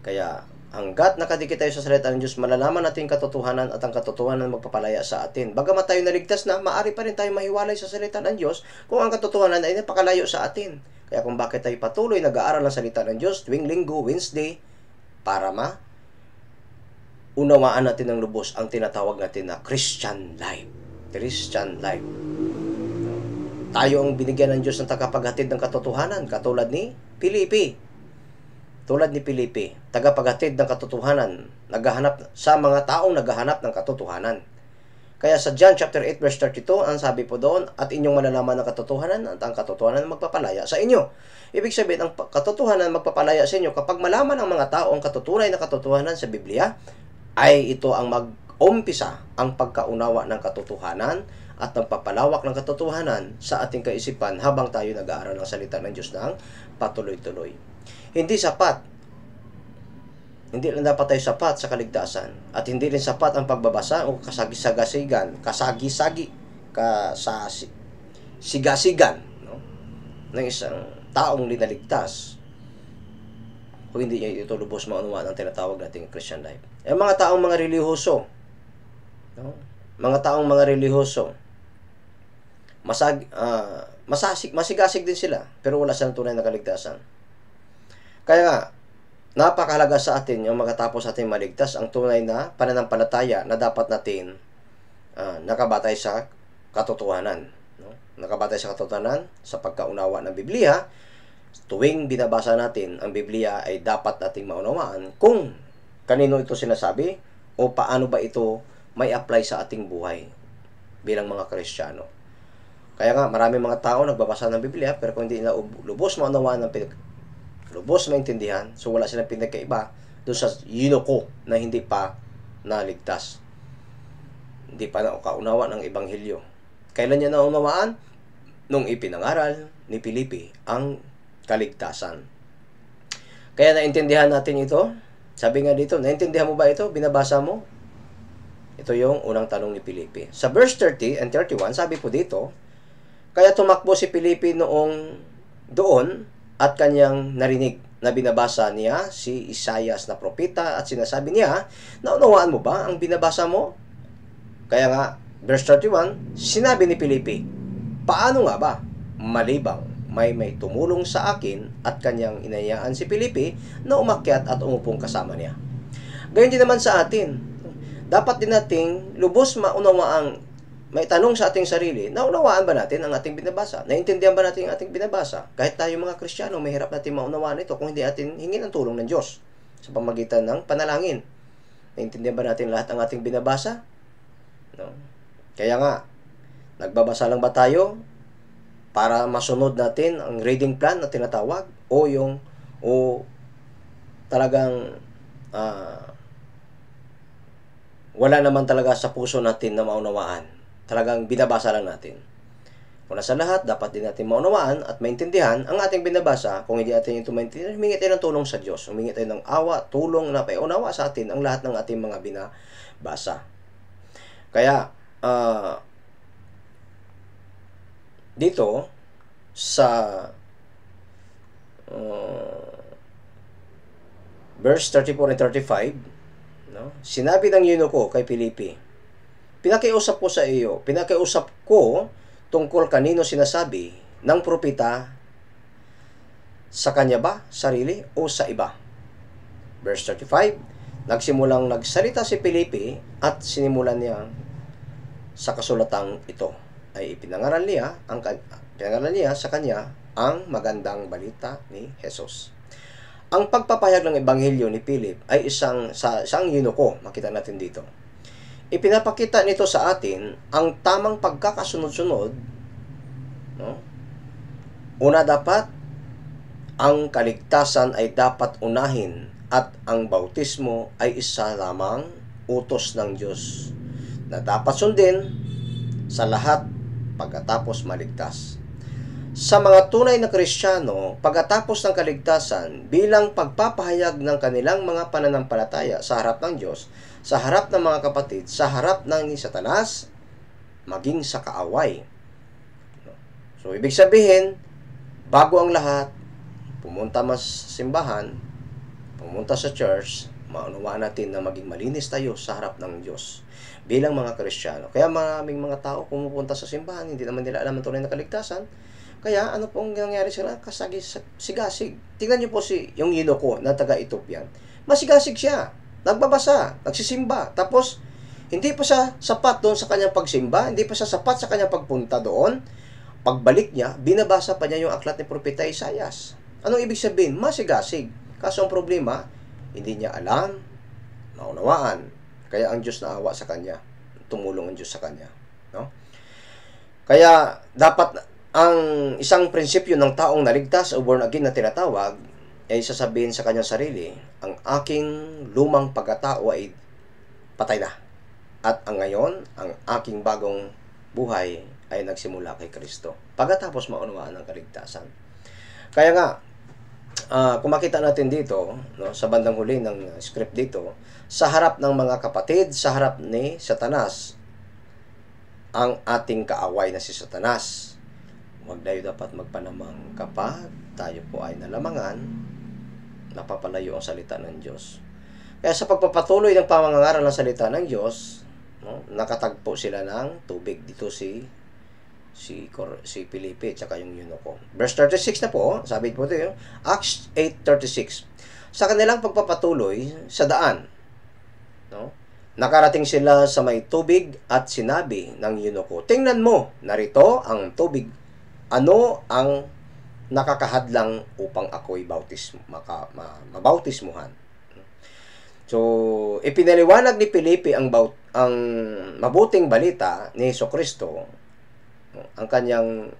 Kaya, hanggat nakadikit tayo sa salita ng Diyos, malalaman natin katotohanan at ang katotohanan magpapalaya sa atin. Bagamat tayo naligtas na, maaari pa rin tayo mahiwalay sa salita ng Diyos kung ang katotohanan ay napakalayo sa atin. Kaya kung bakit tayo patuloy nag-aaral ng salita ng Diyos tuwing Linggo, Wednesday, para unawaan natin ng lubos ang tinatawag natin na Christian life. Christian life. Tayo ang binigyan ng Diyos ng tagapaghatid ng katotohanan, katulad ni Filipi. Tulad ni Filipi, tagapaghatid ng katotohanan, naghahanap sa mga taong naghahanap ng katotohanan. Kaya sa John chapter 8 verse 32, ang sabi po doon, at inyong malalaman ng katotohanan at ang katotohanan magpapalaya sa inyo. Ibig sabihin, ang katotohanan magpapalaya sa inyo kapag malaman ng mga tao ang katutunay na katotohanan sa Biblia, ay ito ang mag-umpisa ang pagkaunawa ng katotohanan at nagpapalawak ng katotohanan sa ating kaisipan habang tayo nag-aaral ng salita ng Diyos ng patuloy-tuloy. Hindi sapat. Hindi lang dapat tayo sapat sa kaligtasan at hindi rin sapat ang pagbabasa o sigasigan, no? Ng isang taong linaligtas kung hindi niya ito lubos maunawaan ang tinatawag nating Christian life. Eh, mga taong mga relihiyoso, no? Mga taong mga relihiyoso, masigasig din sila, pero wala silang tunay na kaligtasan. Kaya nga, napakahalaga sa atin yung makatapos ating maligtas ang tunay na pananampalataya na dapat natin nakabatay sa katotohanan. No? Nakabatay sa katotohanan sa pagkaunawa ng Biblia. Tuwing binabasa natin ang Biblia ay dapat nating maunawaan kung kanino ito sinasabi o paano ba ito may apply sa ating buhay bilang mga Kristiyano. Kaya nga, marami mga tao nagbabasa ng Biblia pero kung hindi nila lubos maunawaan lubos maintindihan, so wala silang pinagkaiba doon sa yunoko na hindi pa naligtas. Hindi pa nakaunawa ng Ebanghelyo. Kailan niya naunawaan? Nung ipinangaral ni Filipi ang kaligtasan. Kaya naintindihan natin ito. Sabi nga dito, naintindihan mo ba ito? Binabasa mo? Ito yung unang tanong ni Filipi. Sa verse 30 and 31, sabi po dito, kaya tumakbo si Filipi noong doon at kanyang narinig na binabasa niya si Isaias na propeta at sinasabi niya, naunawaan mo ba ang binabasa mo? Kaya nga, verse 31, sinabi ni Filipi, paano nga ba? Malibang may tumulong sa akin at kanyang inayaan si Filipi na umakyat at umupong kasama niya. Gayon din naman sa atin. Dapat din nating lubos maunawaang may tanong sa ating sarili, naunawaan ba natin ang ating binabasa? Naintindihan ba natin ang ating binabasa? Kahit tayo mga Kristiyano, mahirap natin maunawaan ito kung hindi natin hingin ang tulong ng Diyos sa pamamagitan ng panalangin. Naintindihan ba natin lahat ang ating binabasa? No? Kaya nga, nagbabasa lang ba tayo para masunod natin ang reading plan na tinatawag? O talagang wala naman talaga sa puso natin na maunawaan? Talagang binabasa lang natin. Una sa lahat, dapat din natin maunawaan at maintindihan ang ating binabasa. Kung hindi natin ito maintindihan, humingi tayo ng tulong sa Diyos. Humingi tayo ng awa, tulong na paiunawa sa atin ang lahat ng ating mga binabasa. Kaya, dito, sa verse 34 and 35, no? Sinabi ng eunuko kay Filipi, pinakiusap ko tungkol kanino sinasabi ng propeta, sa kanya ba, sarili, o sa iba? Verse 35, nagsimulang nagsalita si Filipi at sinimulan niya sa kasulatang ito. Ay pinangaral niya sa kanya ang magandang balita ni Jesus. Ang pagpapahayag ng ebanghelyo ni Philip ay isang yunuko, makita natin dito. Ipinapakita nito sa atin ang tamang pagkakasunod-sunod, no? Una, dapat ang kaligtasan ay dapat unahin at ang bautismo ay isa lamang utos ng Diyos na dapat sundin sa lahat pagkatapos maligtas. Sa mga tunay na Kristiyano, pagkatapos ng kaligtasan, bilang pagpapahayag ng kanilang mga pananampalataya sa harap ng Diyos, sa harap ng mga kapatid, sa harap ng Satanas, maging sa kaaway. So, ibig sabihin, bago ang lahat, pumunta mas simbahan, pumunta sa church, maunawaan natin na maging malinis tayo sa harap ng Diyos bilang mga Kristiyano. Kaya maraming mga tao pumupunta sa simbahan, hindi naman nila alam ang tunay na kaligtasan. Kaya ano pong nangyari sila? Sigasig. Tingnan niyo po yung yunuko na taga-Ethiopian. Masigasig siya. Nagbabasa, nagsisimba. Tapos, hindi pa siya sapat doon sa kanyang pagsimba, hindi pa siya sapat sa kanyang pagpunta doon. Pagbalik niya, binabasa pa niya yung aklat ni Propeta Isaias. Anong ibig sabihin? Masigasig. Kaso ang problema, hindi niya alam, maunawaan. Kaya ang Diyos naawa sa kanya. Tumulong ang Diyos sa kanya. No? Kaya, dapat ang isang prinsipyo ng taong naligtas o born again na tinatawag ay sasabihin sa kanyang sarili, ang aking lumang pagkatao ay patay na. At ang ngayon, ang aking bagong buhay ay nagsimula kay Kristo. Pagkatapos maunawaan ng kaligtasan. Kaya nga, kung makita natin dito, no, sa bandang huli ng script dito, sa harap ng mga kapatid, sa harap ni Satanas, ang ating kaaway na si Satanas, huwag tayo dapat magpanamang kapag tayo po ay nalamangan, napapalayo ang salita ng Diyos. Kaya sa pagpapatuloy ng pamangangaral ng salita ng Diyos, no, nakatagpo sila ng tubig. Dito si Felipe at saka yung yunuko. Verse 36 na po, sabi po ito, Acts 8:36. Sa kanilang pagpapatuloy sa daan, no, nakarating sila sa may tubig at sinabi ng yunuko, tingnan mo, narito ang tubig. Ano ang nakakahadlang upang ako'y mabautismuhan? So, ipinaliwanag ni Felipe ang mabuting balita ni Jesucristo. Ang kanyang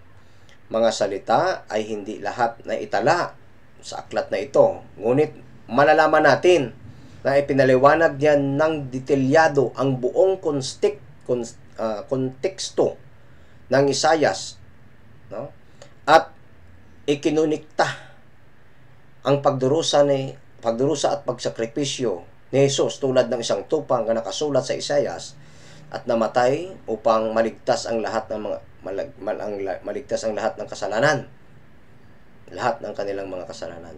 mga salita ay hindi lahat na itala sa aklat na ito. Ngunit malalaman natin na ipinaliwanag niya ng detalyado ang buong konteksto ng Isaias, no? At ikinunikta ang pagdurusa at pagsakripisyo ni Jesus tulad ng isang tupang na nakasulat sa Isaias at namatay upang maligtas ang lahat ng maligtas ang lahat ng kasalanan, lahat ng kanilang mga kasalanan.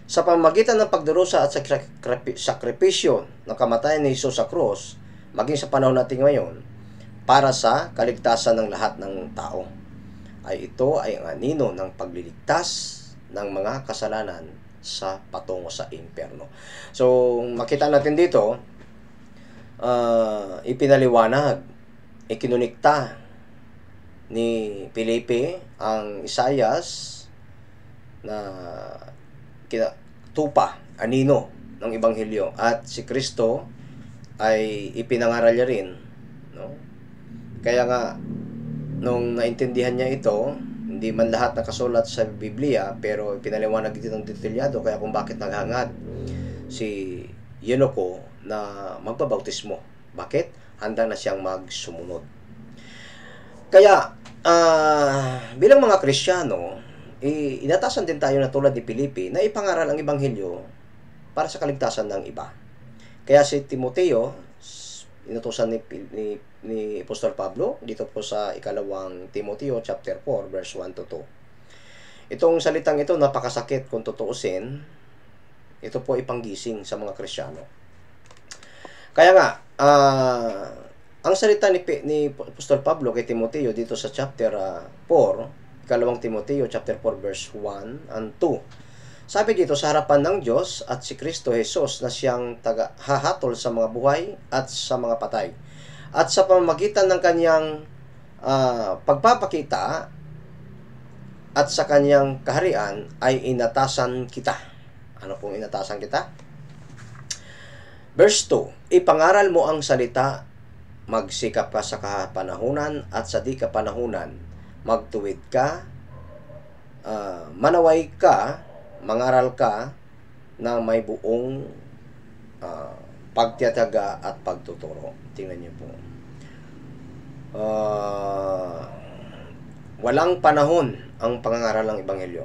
Sa pamamagitan ng pagdurusa at sakripisyo ng kamatayan ni Jesus sa krus, maging sa panahon natin ngayon, para sa kaligtasan ng lahat ng tao, ay ito ay ang anino ng pagliligtas ng mga kasalanan sa patungo sa impyerno. So, makita natin dito, ipinaliwanag, ikinunikta ni Felipe ang Isaias na tupa, anino ng Ebanghelyo, at si Kristo ay ipinangaral niya rin, no? Kaya nga, nung naintindihan niya ito, hindi man lahat nakasulat sa Biblia, pero pinaliwanag dito ng detalyado, kaya kung bakit naghangad si yunuko na magbabautismo. Bakit? Handa na siyang magsumunod. Kaya, bilang mga Kristiyano, inatasan din tayo na tulad ni Felipe na ipangaral ang Ebanghelyo para sa kaligtasan ng iba. Kaya si Timoteo, inutusan ni Apostol Pablo dito po sa ikalawang Timoteo chapter 4 verse 1 to 2. Itong salitang ito napakasakit kung tutuusin. Ito po ipanggising sa mga Kristiyano. Kaya nga, ang salita ni Apostol Pablo kay Timoteo dito sa chapter 4, ikalawang Timoteo chapter 4 verse 1 and 2. Sabi dito, sa harapan ng Diyos at si Kristo Jesus na siyang hahatol sa mga buhay at sa mga patay. At sa pamamagitan ng kanyang pagpapakita at sa kanyang kaharian ay inatasan kita. Ano pong inatasan kita? Verse 2, ipangaral mo ang salita, magsikap ka sa kapanahunan at sa di kapanahunan, magtuwid ka, manaway ka, mangaral ka na may buong pagtiyataga at pagtuturo. Tingnan niyo po. Walang panahon ang pangangaral ng Ebanghelyo.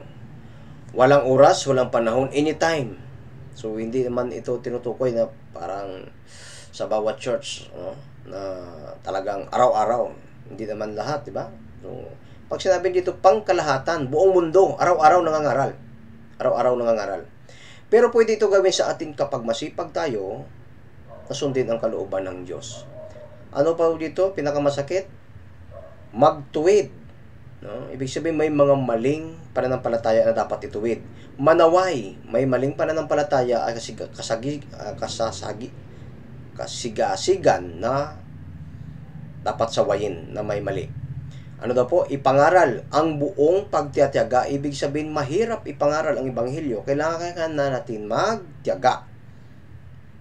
Walang oras, walang panahon, anytime. So, hindi naman ito tinutukoy na parang sa bawat church, no? Na talagang araw-araw. Hindi naman lahat, di ba? So, pag sinabi dito, pangkalahatan, buong mundo, araw-araw nangangaral. Araw-araw nangangaral. Pero pwede ito gawin sa atin kapag masipag tayo na sundin ang kalooban ng Diyos. Ano pa dito? Pinakamasakit? Magtuwid. No? Ibig sabihin, may mga maling pananampalataya na dapat ituwid. Manaway, may maling pananampalataya ay kasigasigan na dapat sawayin na may mali. Ano daw po? Ipangaral ang buong pagtiyatiyaga. Ibig sabihin, mahirap ipangaral ang Ebanghelyo. Kailangan na natin magtiyaga.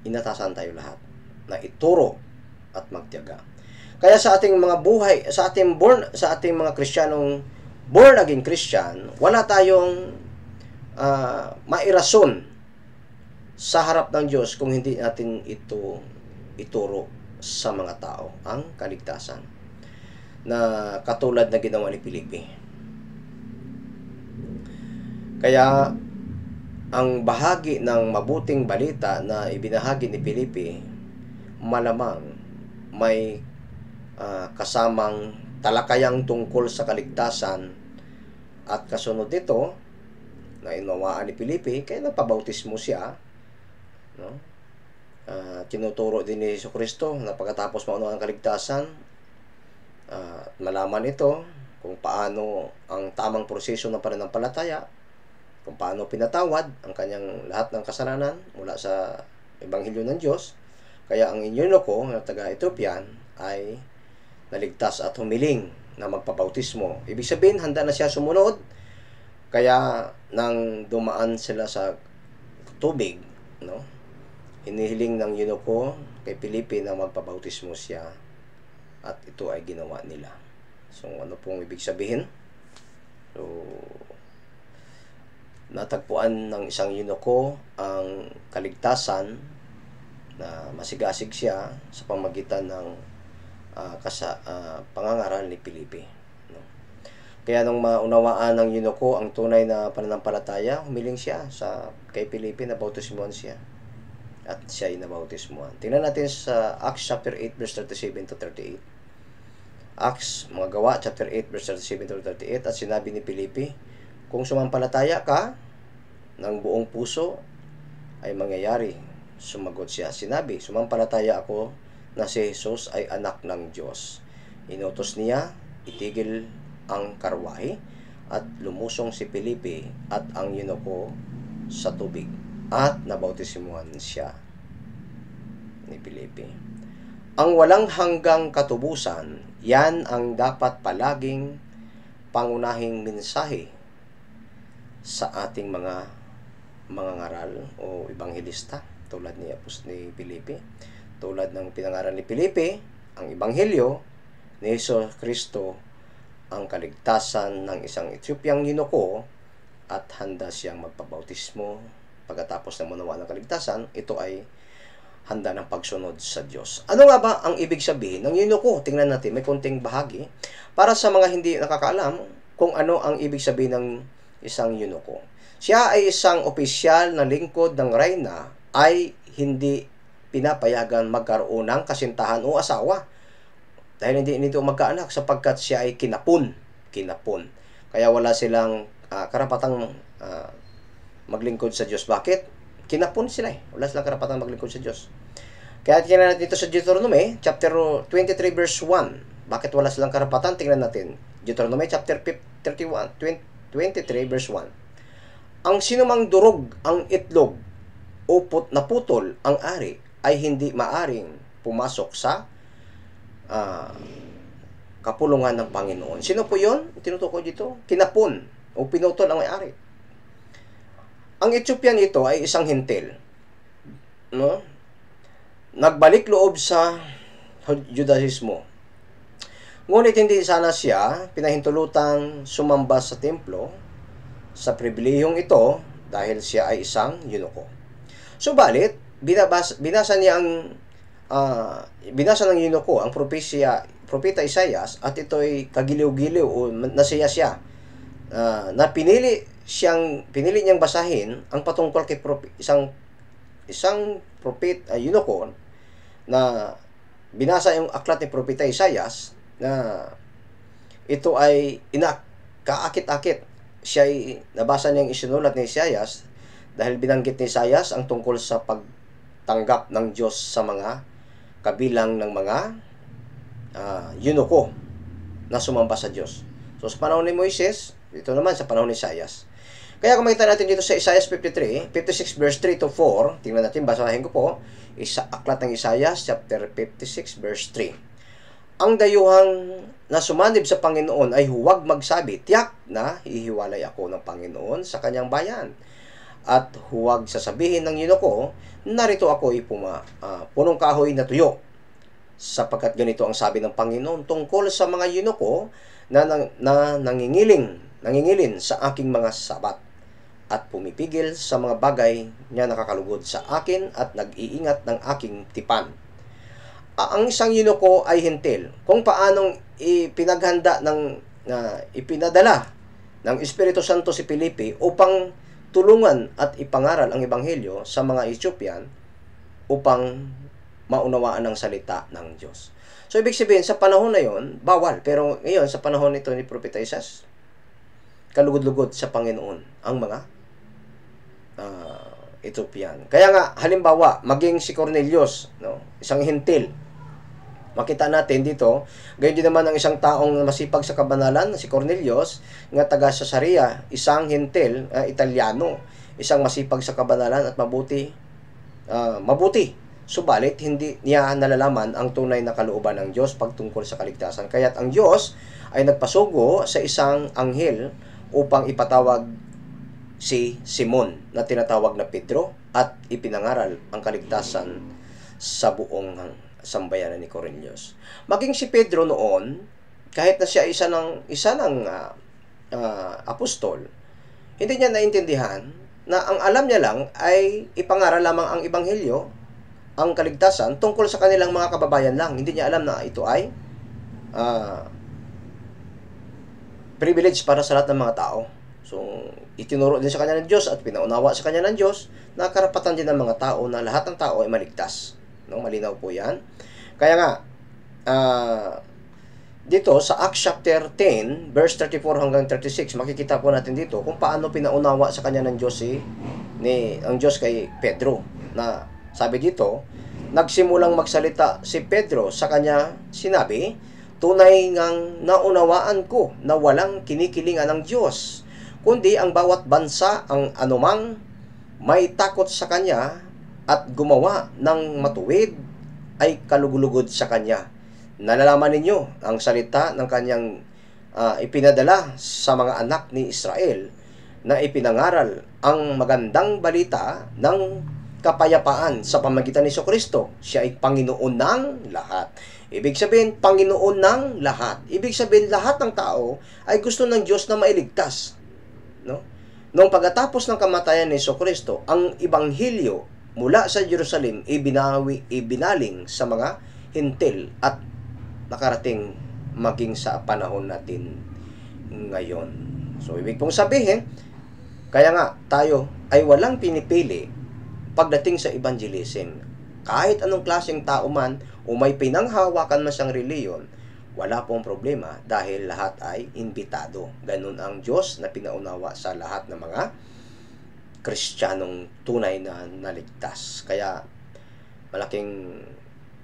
Inatasan tayo lahat na ituro at magtiyaga. Kaya sa ating mga buhay, sa ating mga Kristiyanong born again Christian, wala tayong mairason sa harap ng Diyos kung hindi natin ito ituro sa mga tao ang kaligtasan na katulad na ginawa ni Felipe. Kaya ang bahagi ng mabuting balita na ibinahagi ni Felipe, malamang may kasamang talakayang tungkol sa kaligtasan at kasunod nito na inawaan ni Felipe, kaya napabautismo siya, no? Tinuturo din ni Jesucristo na pagkatapos maunawa ang kaligtasan, malaman ito kung paano ang tamang proseso ng pananampalataya, kung paano pinatawad ang kanyang lahat ng kasalanan mula sa Ebanghelyo ng Diyos. Kaya ang eunuko na taga-Ethiopian ay naligtas at humiling na magpabautismo. Ibig sabihin, handa na siya sumunod. Kaya nang dumaan sila sa tubig, no? Hinihiling ng eunuko kay Felipe na magpabautismo siya at ito ay ginawa nila. So, ano pong ibig sabihin? So, natagpuan ng isang eunuko ang kaligtasan na masigasig siya sa pamagitan ng pangangaral ni Felipe, no? Kaya nung maunawaan ng eunuko ang tunay na pananampalataya, humiling siya kay Felipe na bautismuhan siya at siya ay nabautismuhan. Tingnan natin sa Acts chapter 8 verse 37 to 38. Acts, mga gawa, chapter 8 verse 37 to 38. At sinabi ni Felipe, kung sumampalataya ka ng buong puso ay mangyayari. Sumagot siya, sinabi, sumampalataya ako na si Jesus ay anak ng Diyos. Inutos niya, itigil ang karwahe at lumusong si Felipe at ang eunuko sa tubig at nabautismuhan siya ni Felipe. Ang walang hanggang katubusan, yan ang dapat palaging pangunahing mensahe sa ating mga ngaral o ebanghelista tulad ni Felipe. Tulad ng pinangaral ni Felipe, ang Ebanghelyo ni Jesucristo ang kaligtasan ng isang Ethiopiang eunuko at handa siyang magpabautismo pagkatapos ng manawa ng kaligtasan. Ito ay handa ng pagsunod sa Diyos. Ano nga ba ang ibig sabihin ng eunuko? Tingnan natin, may konting bahagi para sa mga hindi nakakaalam kung ano ang ibig sabihin ng isang eunuko. Siya ay isang opisyal na lingkod ng reyna ay hindi pinapayagan magkaroon ng kasintahan o asawa dahil hindi nito magkaanak sapagkat siya ay kinapon. Kaya wala silang karapatang maglingkod sa Diyos. Bakit? Kinapon sila Wala silang karapatang maglingkod sa Diyos. Kaya tingnan natin dito sa Deuteronomy chapter 23 verse 1. Bakit wala silang karapatan? Tingnan natin. Deuteronomy chapter 23 verse 1. Ang sinumang durog ang itlog o naputol ang ari ay hindi maaring pumasok sa kapulungan ng Panginoon. Sino po yun? Tinutukoy dito. Kinapon. o pinutol ang may-ari. Ang Ethiopian ito ay isang hintil, no? Nagbalik loob sa Judaismo. Ngunit hindi sana siya pinahintulutang sumamba sa templo sa pribilehiyong ito dahil siya ay isang eunuko. Subalit, binasa ng eunuko ang propeta Isaias, at ito'y kagiliw-giliw o nasiya siya na pinili niyang basahin ang patungkol kay isang eunuko na binasa yung aklat ni propeta Isaias na ito ay kaakit-akit. Siya ay nabasa niyang isinulat ni Isaias dahil binanggit ni Isaias ang tungkol sa pagtanggap ng Diyos sa mga kabilang ng mga eunuko na sumamba sa Diyos. So sa panahon ni Moises, ito naman sa panahon ni Isaias. Kaya kung makita natin dito sa Isaiah 56 verse 3 to 4, tingnan natin, basahin ko po, aklat ng Isaiah chapter 56 verse 3. Ang dayuhang na sumanib sa Panginoon ay huwag magsabi, tiyak na hihiwalay ako ng Panginoon sa kanyang bayan. At huwag sasabihin ng eunuko, narito ako punong kahoy na tuyo. Sapagkat ganito ang sabi ng Panginoon tungkol sa mga eunuko na nangingilin sa aking mga sabat at pumipigil sa mga bagay niya nakakalugod sa akin at nag-iingat ng aking tipan. Ang isang eunuko ay hintil. Kung paanong ipinadala ng Espiritu Santo si Felipe upang tulungan at ipangaral ang Ebanghelyo sa mga Ethiopian upang maunawaan ang salita ng Diyos. So, ibig sabihin, sa panahon na yon, bawal. Pero ngayon, sa panahon nito ni Propeta Isaias, kalugod-lugod sa Panginoon ang mga Ethiopian. Kaya nga, halimbawa, maging si Cornelius, no, isang hintil, makita natin dito, gayon din naman ang isang taong masipag sa kabanalan, si Cornelius, nga taga Caesarea, isang hintil, Italiano, isang masipag sa kabanalan at mabuti. Subalit, hindi niya nalalaman ang tunay na kalooban ng Diyos pagtungkol sa kaligtasan. Kaya't ang Diyos ay nagpasugo sa isang anghel upang ipatawag si Simon na tinatawag na Pedro at ipinangaral ang kaligtasan sa buong sambayanan ni Cornelius. Maging si Pedro noon, kahit na siya isa ng apostol, hindi niya naintindihan na ang alam niya lang ay ipangaral lamang ang Ebanghelyo, ang kaligtasan, tungkol sa kanilang mga kababayan lang. Hindi niya alam na ito ay privilege para sa lahat ng mga tao. So, itinuro din sa kanya ng Diyos at pinaunawa sa kanya ng Diyos na karapatan din ng mga tao na lahat ng tao ay maligtas. No? Malinaw po yan. Kaya nga, dito sa Acts chapter 10, verse 34 hanggang 36, makikita po natin dito kung paano pinaunawa sa kanya ng Diyos ang Diyos kay Pedro. Na sabi dito, nagsimulang magsalita si Pedro sa kanya, sinabi, tunay ngang naunawaan ko na walang kinikilingan ng Diyos, kundi ang bawat bansa ang anumang may takot sa kanya at gumawa ng matuwid ay kalugulugod sa kanya. Nalalaman ninyo ang salita ng kanyang ipinadala sa mga anak ni Israel na ipinangaral ang magandang balita ng kapayapaan sa pamagitan ni Jesucristo. Siya ay Panginoon ng lahat. Ibig sabihin, Panginoon ng lahat. Ibig sabihin, lahat ng tao ay gusto ng Diyos na mailigtas. No? Noong pagkatapos ng kamatayan ni Jesucristo, ang Ebanghelyo mula sa Jerusalem ibinaling sa mga hintil at nakarating maging sa panahon natin ngayon. So, ibig pong sabihin, kaya nga tayo ay walang pinipili pagdating sa evangelism. Kahit anong klaseng tao man o may pinanghawakan man siyang reliyon, wala pong problema dahil lahat ay imbitado. Ganun ang Diyos na pinaunawa sa lahat ng mga Kristiyanong tunay na naligtas. Kaya malaking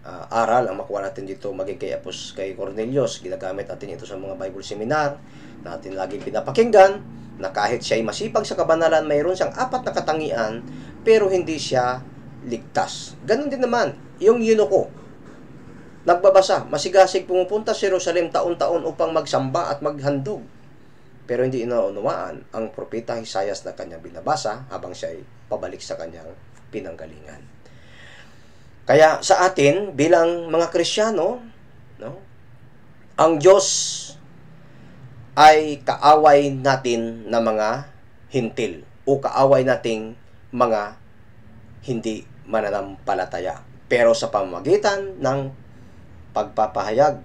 aral ang makuha natin dito maging kay Cornelius. Ginagamit natin ito sa mga Bible seminar natin laging pinapakinggan na kahit siya ay masipag sa kabanalan, mayroon siyang 4 na katangian pero hindi siya ligtas. Ganun din naman yung eunuko. Nagbabasa, masigasig pumupunta sa Jerusalem taon-taon upang magsamba at maghandog. pero hindi inaunawaan ang propeta Isaias na kanyang binabasa habang siya ay pabalik sa kanyang pinanggalingan. Kaya sa atin bilang mga Kristiyano, no, ang Diyos ay kaaway natin na mga hintil o kaaway nating mga hindi mananampalataya. Pero sa pamamagitan ng pagpapahayag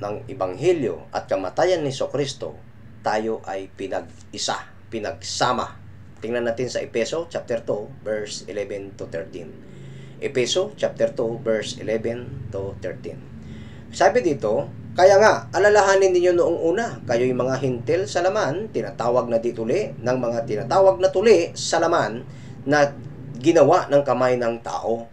ng Ebanghelyo at kamatayan ni Jesucristo, tayo ay pinag-isa, pinagsama. Tingnan natin sa Efeso chapter 2 verse 11 to 13. Efeso chapter 2 verse 11 to 13. Sabi dito, kaya nga, alalahanin ninyo noong una, kayo'y mga hintil sa laman, tinatawag na dituli ng mga tinatawag na tuli sa laman na ginawa ng kamay ng tao,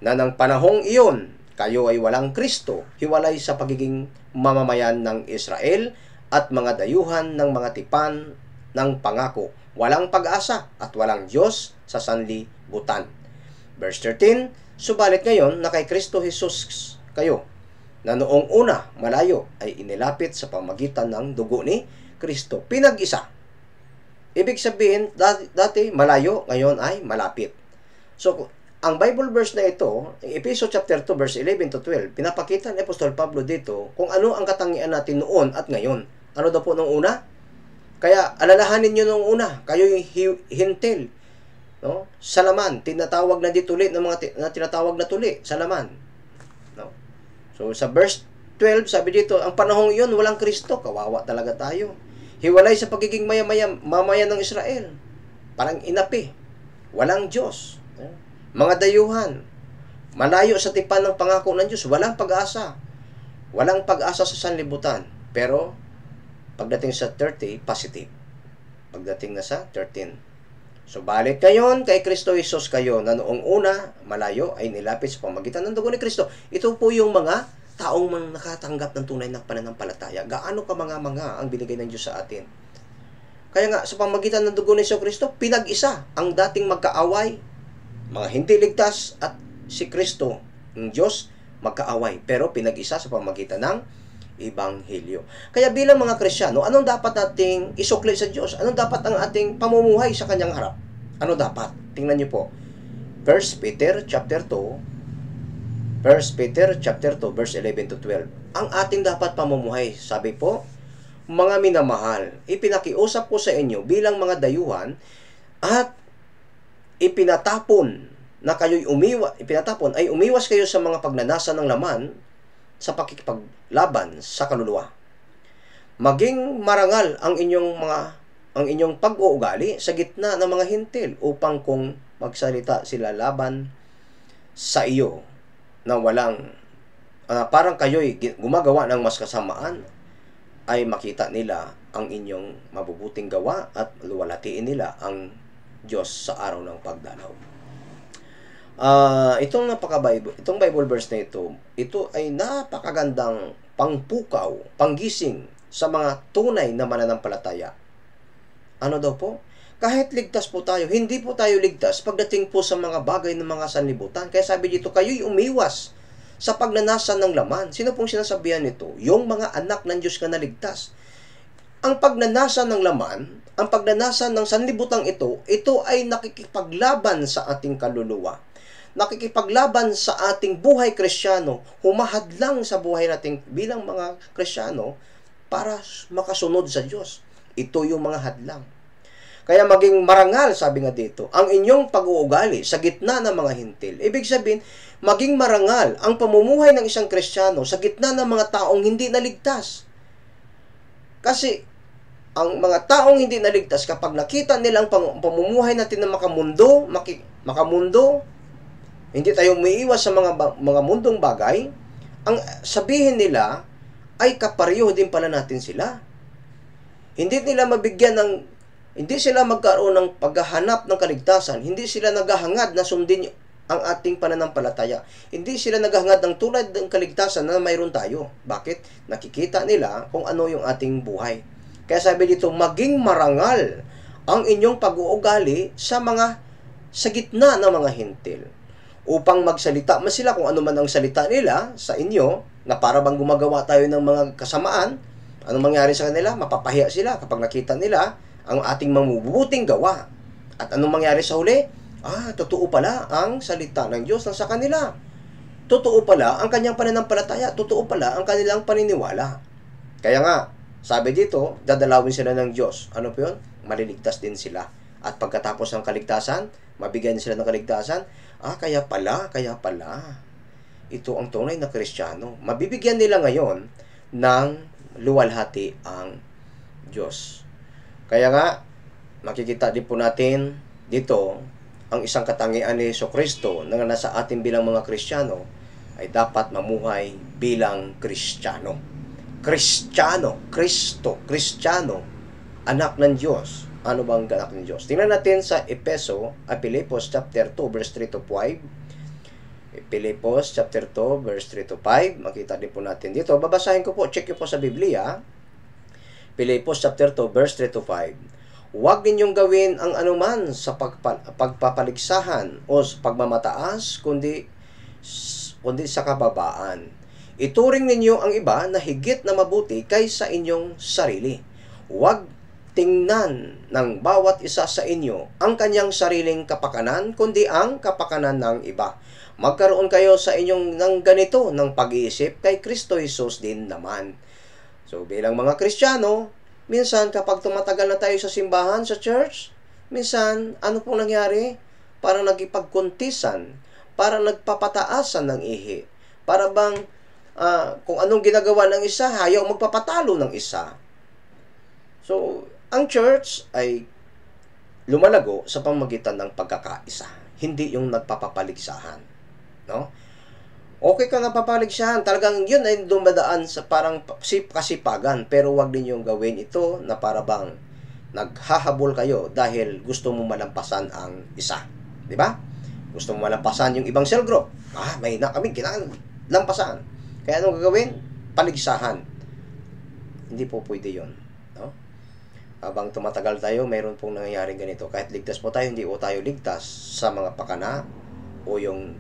na ng panahong iyon, kayo ay walang Kristo, hiwalay sa pagiging mamamayan ng Israel at mga dayuhan ng mga tipan ng pangako, walang pag-asa at walang Diyos sa sanlibutan. Verse 13, subalit ngayon na kay Kristo Jesus kayo, na noong una malayo ay inilapit sa pamagitan ng dugo ni Kristo. Pinag-isa. Ibig sabihin, dati malayo, ngayon ay malapit. So, ang Bible verse na ito, Efeso chapter 2 verse 11 to 12, pinapakita ni Apostol Pablo dito kung ano ang katangian natin noon at ngayon. Ano daw po noong una? Kaya alalahanin nyo noong una, kayo yung hintil, no? Sa laman, tinatawag na dituli ng mga tinatawag na tuli sa laman. No? So sa verse 12, sabi dito, ang panahong iyon walang Kristo, kawawa talaga tayo. Hiwalay sa pagiging mamayan ng Israel. Parang inapi. Walang Diyos. Mga dayuhan. Malayo sa tipan ng pangako ng Diyos. Walang pag-asa. Walang pag-asa sa sanlibutan. Pero, pagdating sa 30, positive. Pagdating na sa 13. So, balik ngayon kay Kristo Jesus kayo na noong una, malayo ay nilapit sa pamagitan ng dugo ni Kristo. Ito po yung mga taong nakatanggap ng tunay na pananampalataya. Gaano ka mga ang binigay ng Diyos sa atin. Kaya nga, sa pamagitan ng dugo ni Kristo, pinag-isa ang dating magkaaway, mga hindi ligtas at si Kristo, ang Diyos, magkaaway. Pero pinag-isa sa pamagitan ng Ebanghelyo. Kaya bilang mga Kristiyano, anong dapat nating isukli sa Diyos? Anong dapat ang ating pamumuhay sa kanyang harap? Ano dapat? Tingnan niyo po. 1 Peter chapter 2, 1 Peter chapter 2 verse 11 to 12. Ang ating dapat pamumuhay, sabi po, mga minamahal, ipinakiusap ko sa inyo bilang mga dayuhan at ipinatapon ay umiwas kayo sa mga pagnanasa ng laman sa pakikipaglaban sa kaluluwa. Maging marangal ang inyong pag-uugali sa gitna ng mga hintil upang kung magsalita sila laban sa iyo na walang parang kayo'y gumagawa ng mas kasamaan, ay makita nila ang inyong mabubuting gawa at luwalatiin nila ang Diyos sa araw ng pagdalaw. Itong Bible verse na ito ay napakagandang pangpukaw, panggising sa mga tunay na mananampalataya. Ano daw po? Kahit ligtas po tayo, hindi po tayo ligtas pagdating po sa mga bagay ng mga sanlibutan. Kaya sabi dito, kayo'y umiwas sa pagnanasa ng laman. Sino pong sinasabihan nito? Yung mga anak ng Diyos na naligtas. Ang pagnanasa ng laman, ang pagnanasa ng sanlibutang ito ay nakikipaglaban sa ating kaluluwa. Nakikipaglaban sa ating buhay Kristiyano, humahadlang sa buhay nating bilang mga Kristiyano para makasunod sa Diyos. Ito yung mga hadlang. Kaya maging marangal, sabi nga dito, ang inyong pag-uugali sa gitna ng mga hintil. Ibig sabihin, maging marangal ang pamumuhay ng isang Kristiyano sa gitna ng mga taong hindi naligtas. Kasi, ang mga taong hindi naligtas, kapag nakita nila ang pamumuhay natin na makamundo, hindi tayo umiiwas sa mga mundong bagay, ang sabihin nila ay kapareho din pala natin sila. Hindi sila magkaroon ng paghahanap ng kaligtasan. Hindi sila naghahangad na sundin ang ating pananampalataya. Hindi sila naghahangad ng tulad ng kaligtasan na mayroon tayo. Bakit? Nakikita nila kung ano yung ating buhay. Kaya sabi dito, maging marangal ang inyong pag-uugali sa gitna ng mga hintil. Upang magsalita man sila kung ano man ang salita nila sa inyo, na para bang gumagawa tayo ng mga kasamaan, Anong mangyari sa kanila? Mapapahiya sila kapag nakita nila ang ating mabubuting gawa. At anong mangyari sa huli? Totoo pala ang salita ng Diyos sa kanila. Totoo pala ang kanyang pananampalataya. Totoo pala ang kanilang paniniwala. Kaya nga, sabi dito, dadalawin sila ng Diyos. Ano po yun? Maliligtas din sila. At pagkatapos ng kaligtasan, mabigyan sila ng kaligtasan, kaya pala. Ito ang tunay na Kristiyano. Mabibigyan nila ngayon ng luwalhati ang Diyos. Kaya nga, makikita din po natin dito, ang isang katangian ni Jesucristo na nasa atin bilang mga Kristiyano ay dapat mamuhay bilang Kristiyano. Kristiyano, Kristo, Kristiyano, anak ng Diyos. Ano bang anak ng Diyos? Tingnan natin sa Pilipos chapter 2 verse 3 to 5. Pilipos chapter 2 verse 3 to 5. Makita din po natin dito. Babasahin ko po, check nyo po sa Biblia. Pilipos chapter 2 verse 3 to 5. Huwag ninyong gawin ang anuman sa pagpapaligsahan o sa pagmamataas, kundi sa kababaan. Ituring ninyo ang iba na higit na mabuti kaysa inyong sarili. Huwag tingnan ng bawat isa sa inyo ang kanyang sariling kapakanan, kundi ang kapakanan ng iba. Magkaroon kayo sa inyong ng ganito ng pag-iisip kay Kristo Jesus din naman. So bilang mga Kristiyano, minsan kapag tumatagal na tayo sa simbahan, sa church, minsan ano pong nangyari? Parang nagipagkuntisan, parang nagpapataasan ng ihi. Para bang kung anong ginagawa ng isa, ayaw magpapatalo ng isa. So, ang church ay lumalago sa pamamagitan ng pagkakaisa, hindi yung nagpapapaligsahan. No? Okay ka nga papaligsahan, talagang yun ay dumadaan sa parang kasipagan, pero wag ninyong gawin ito na para bang naghahabol kayo dahil gusto mo malampasan ang isa. Di ba? Gusto mo malampasan yung ibang cell group. Mahina kami, kailangan lampasan. Kaya anong gagawin? Paligsahan. Hindi po pwede yun. No? Habang tumatagal tayo, mayroon pong nangyayaring ganito. Kahit ligtas po tayo, hindi po tayo ligtas sa mga pakana o yung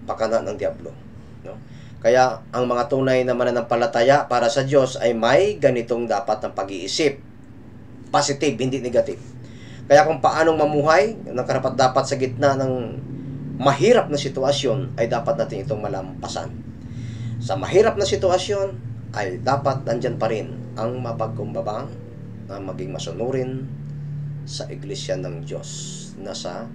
pakana ng Diablo. No? Kaya ang mga tunay na mananampalataya para sa Diyos ay may ganitong dapat ng pag-iisip. Positive, hindi negative. Kaya kung paanong mamuhay ng karapat-dapat sa gitna ng mahirap na sitwasyon ay dapat natin itong malampasan. Sa mahirap na sitwasyon ay dapat nandyan pa rin ang mapagkumbabang na maging masunurin sa iglesia ng Diyos na sa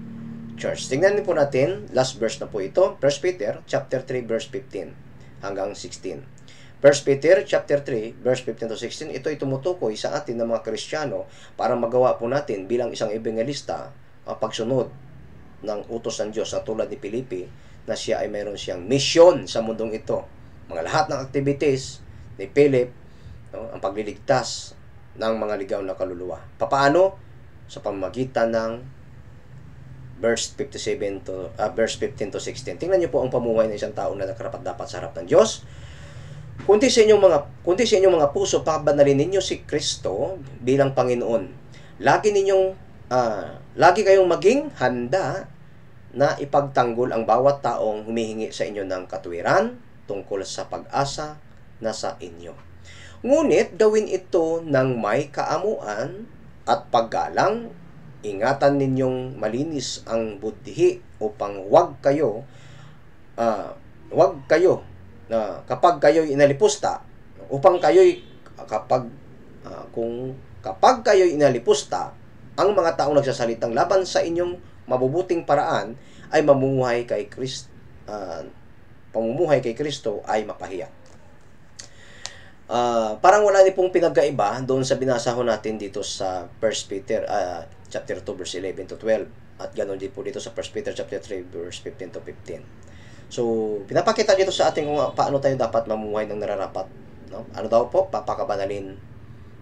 church. Tingnan po natin, last verse na po ito, 1 Peter chapter 3 verse 15 hanggang 16. 1 Peter chapter 3 verse 15 to 16, ito ay tumutukoy sa atin ng mga Kristiyano para magawa po natin bilang isang ebangelista pagsunod ng utos ng Diyos na tulad ni Filipe na siya ay mayroon siyang mission sa mundong ito. Mga lahat ng activities ni Philip, no, ang pagliligtas ng mga ligaw na kaluluwa. Papaano? Sa pamamagitan ng verse 15 to 16. Tingnan niyo po ang pamuhay ng isang tao na nakarapat-dapat sa harap ng Diyos. Kunti sa inyong mga puso, pabanalin ninyo si Kristo bilang Panginoon. Lagi kayong maging handa na ipagtanggol ang bawat taong humihingi sa inyo ng katuwiran tungkol sa pag-asa na sa inyo. Ngunit gawin ito ng may kaamuan at paggalang. Ingatan ninyong malinis ang budhi upang wag kayo na kapag kayo'y inalipusta, upang kayo'y kapag kayo'y inalipusta, ang mga taong nagsasalitang laban sa inyong mabubuting paraan ay mamumuhay kay Kristo, pamumuhay kay Kristo ay mapahiya. Parang wala ni pong pinagkaiba doon sa binasa ho natin dito sa 1 Peter chapter 2 verse 11 to 12 at ganoon din po dito sa 1 Peter chapter 3 verse 15 to 15. So, pinapakita dito sa atin kung paano tayo dapat mamumuhay ng nararapat, no? Ano daw po? Papakabanalin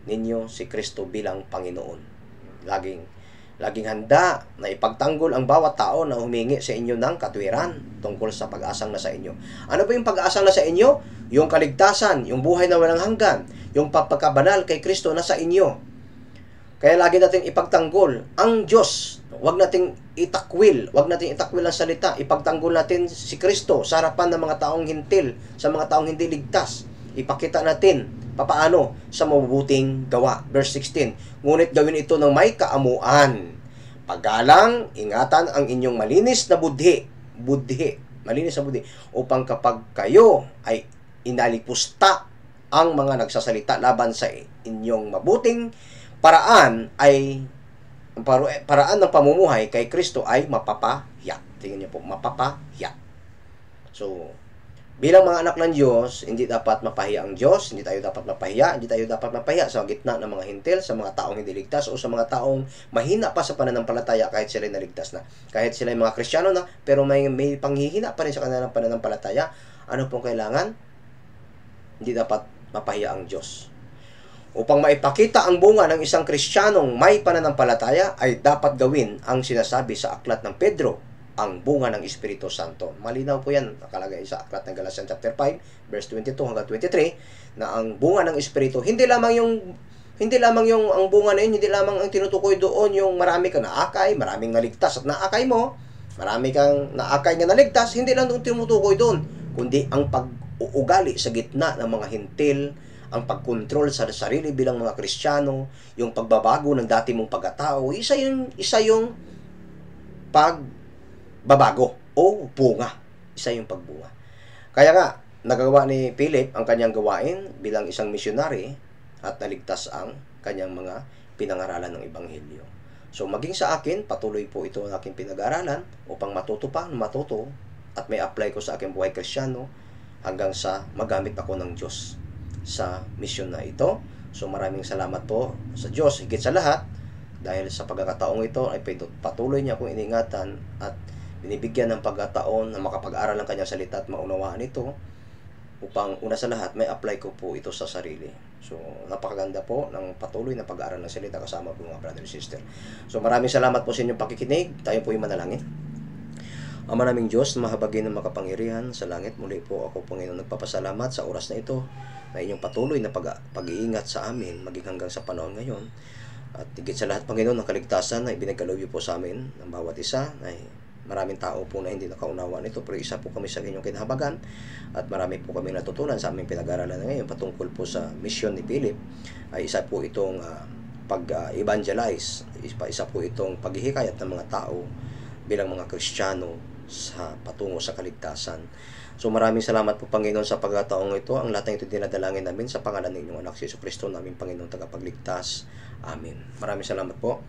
ninyo si Kristo bilang Panginoon. Laging handa na ipagtanggol ang bawat tao na humingi sa inyo ng katwiran tungkol sa pag-asang nasa inyo. Ano ba yung pag-asang nasa inyo? Yung kaligtasan, yung buhay na walang hanggan, yung pagkakabanal kay Kristo nasa inyo. Kaya lagi natin ipagtanggol ang Diyos. Huwag nating itakwil ang salita. Ipagtanggol natin si Kristo sa harapan ng mga taong hintil, sa mga taong hindi ligtas. Ipakita natin Papaano? Sa mabubuting gawa. Verse 16, ngunit gawin ito ng may kaamuan. Paggalang, ingatan ang inyong malinis na budhi, malinis na budhi, upang kapag kayo ay inalipusta ang mga nagsasalita laban sa inyong mabuting paraan paraan ng pamumuhay kay Kristo ay mapapahiya. Tingnan niyo po, mapapahiya. So, bilang mga anak ng Diyos, hindi dapat mapahiya ang Diyos, hindi tayo dapat mapahiya sa gitna ng mga hintil, sa mga taong hindi ligtas, o sa mga taong mahina pa sa pananampalataya kahit sila naligtas na. Kahit sila mga Kristiyano na, pero may panghihina pa rin sa kanilang pananampalataya. Ano pong kailangan? Hindi dapat mapahiya ang Diyos. Upang maipakita ang bunga ng isang Kristiyanong may pananampalataya, ay dapat gawin ang sinasabi sa aklat ng Pedro, ang bunga ng Espiritu Santo. Malinaw po yan, nakalagay sa aklat ng Galatians chapter 5, verse 22 hanggang 23, na ang bunga ng Espiritu, hindi lamang yung ang bunga na yun, hindi lamang ang tinutukoy doon yung marami kang naakay, maraming naligtas at naakay mo, marami kang naakay nga naligtas, hindi lang doon tinutukoy doon, kundi ang pag-uugali sa gitna ng mga hintil, ang pagkontrol sa sarili bilang mga Kristiyano, yung pagbabago ng dati mong pagkatao, isa yung pagbabago o bunga. Isa yung pagbunga. Kaya nga, nagagawa ni Philip ang kanyang gawain bilang isang missionary at naligtas ang kanyang mga pinangaralan ng Ebanghelyo. So, maging sa akin, patuloy po ito ang aking pinag-aralan upang matuto at may apply ko sa aking buhay Kristiyano hanggang sa magamit ako ng Diyos sa misyon na ito. So maraming salamat po sa Diyos higit sa lahat dahil sa pagkakataong ito ay patuloy niya akong iningatan at binibigyan ng pagkataon na makapag-aral ng kanyang salita at maunawaan ito upang una sa lahat may apply ko po ito sa sarili. So napakaganda po ng patuloy na pag-aaral ng salita kasama po mga brother and sister. So maraming salamat po sa inyong pakikinig. Tayo po yung manalangin. Ama naming Diyos, mahabagin ng makapangyarihan sa langit, muli po ako Panginoon nagpapasalamat sa oras na ito na inyong patuloy na pag-iingat sa amin maging hanggang sa panahon ngayon. At higit sa lahat Panginoon, ang kaligtasan na ibinagkaloob po sa amin ng bawat isa ay maraming tao po na hindi nakaunawa nito, pero isa po kami sa inyong kinahabagan at marami po kami natutunan sa aming pinag-aralan ngayon patungkol po sa mission ni Philip. Ay isa po itong pag-evangelize, isa po itong paghihikayat ng mga tao bilang mga Kristiyano sa patungo sa kaligtasan. So maraming salamat po Panginoon sa pagkataong ito. Ang lahat ng ito dinadalangin namin sa pangalan ng inyong anak si Jesucristo, naming Panginoon tagapagligtas. Amen. Maraming salamat po.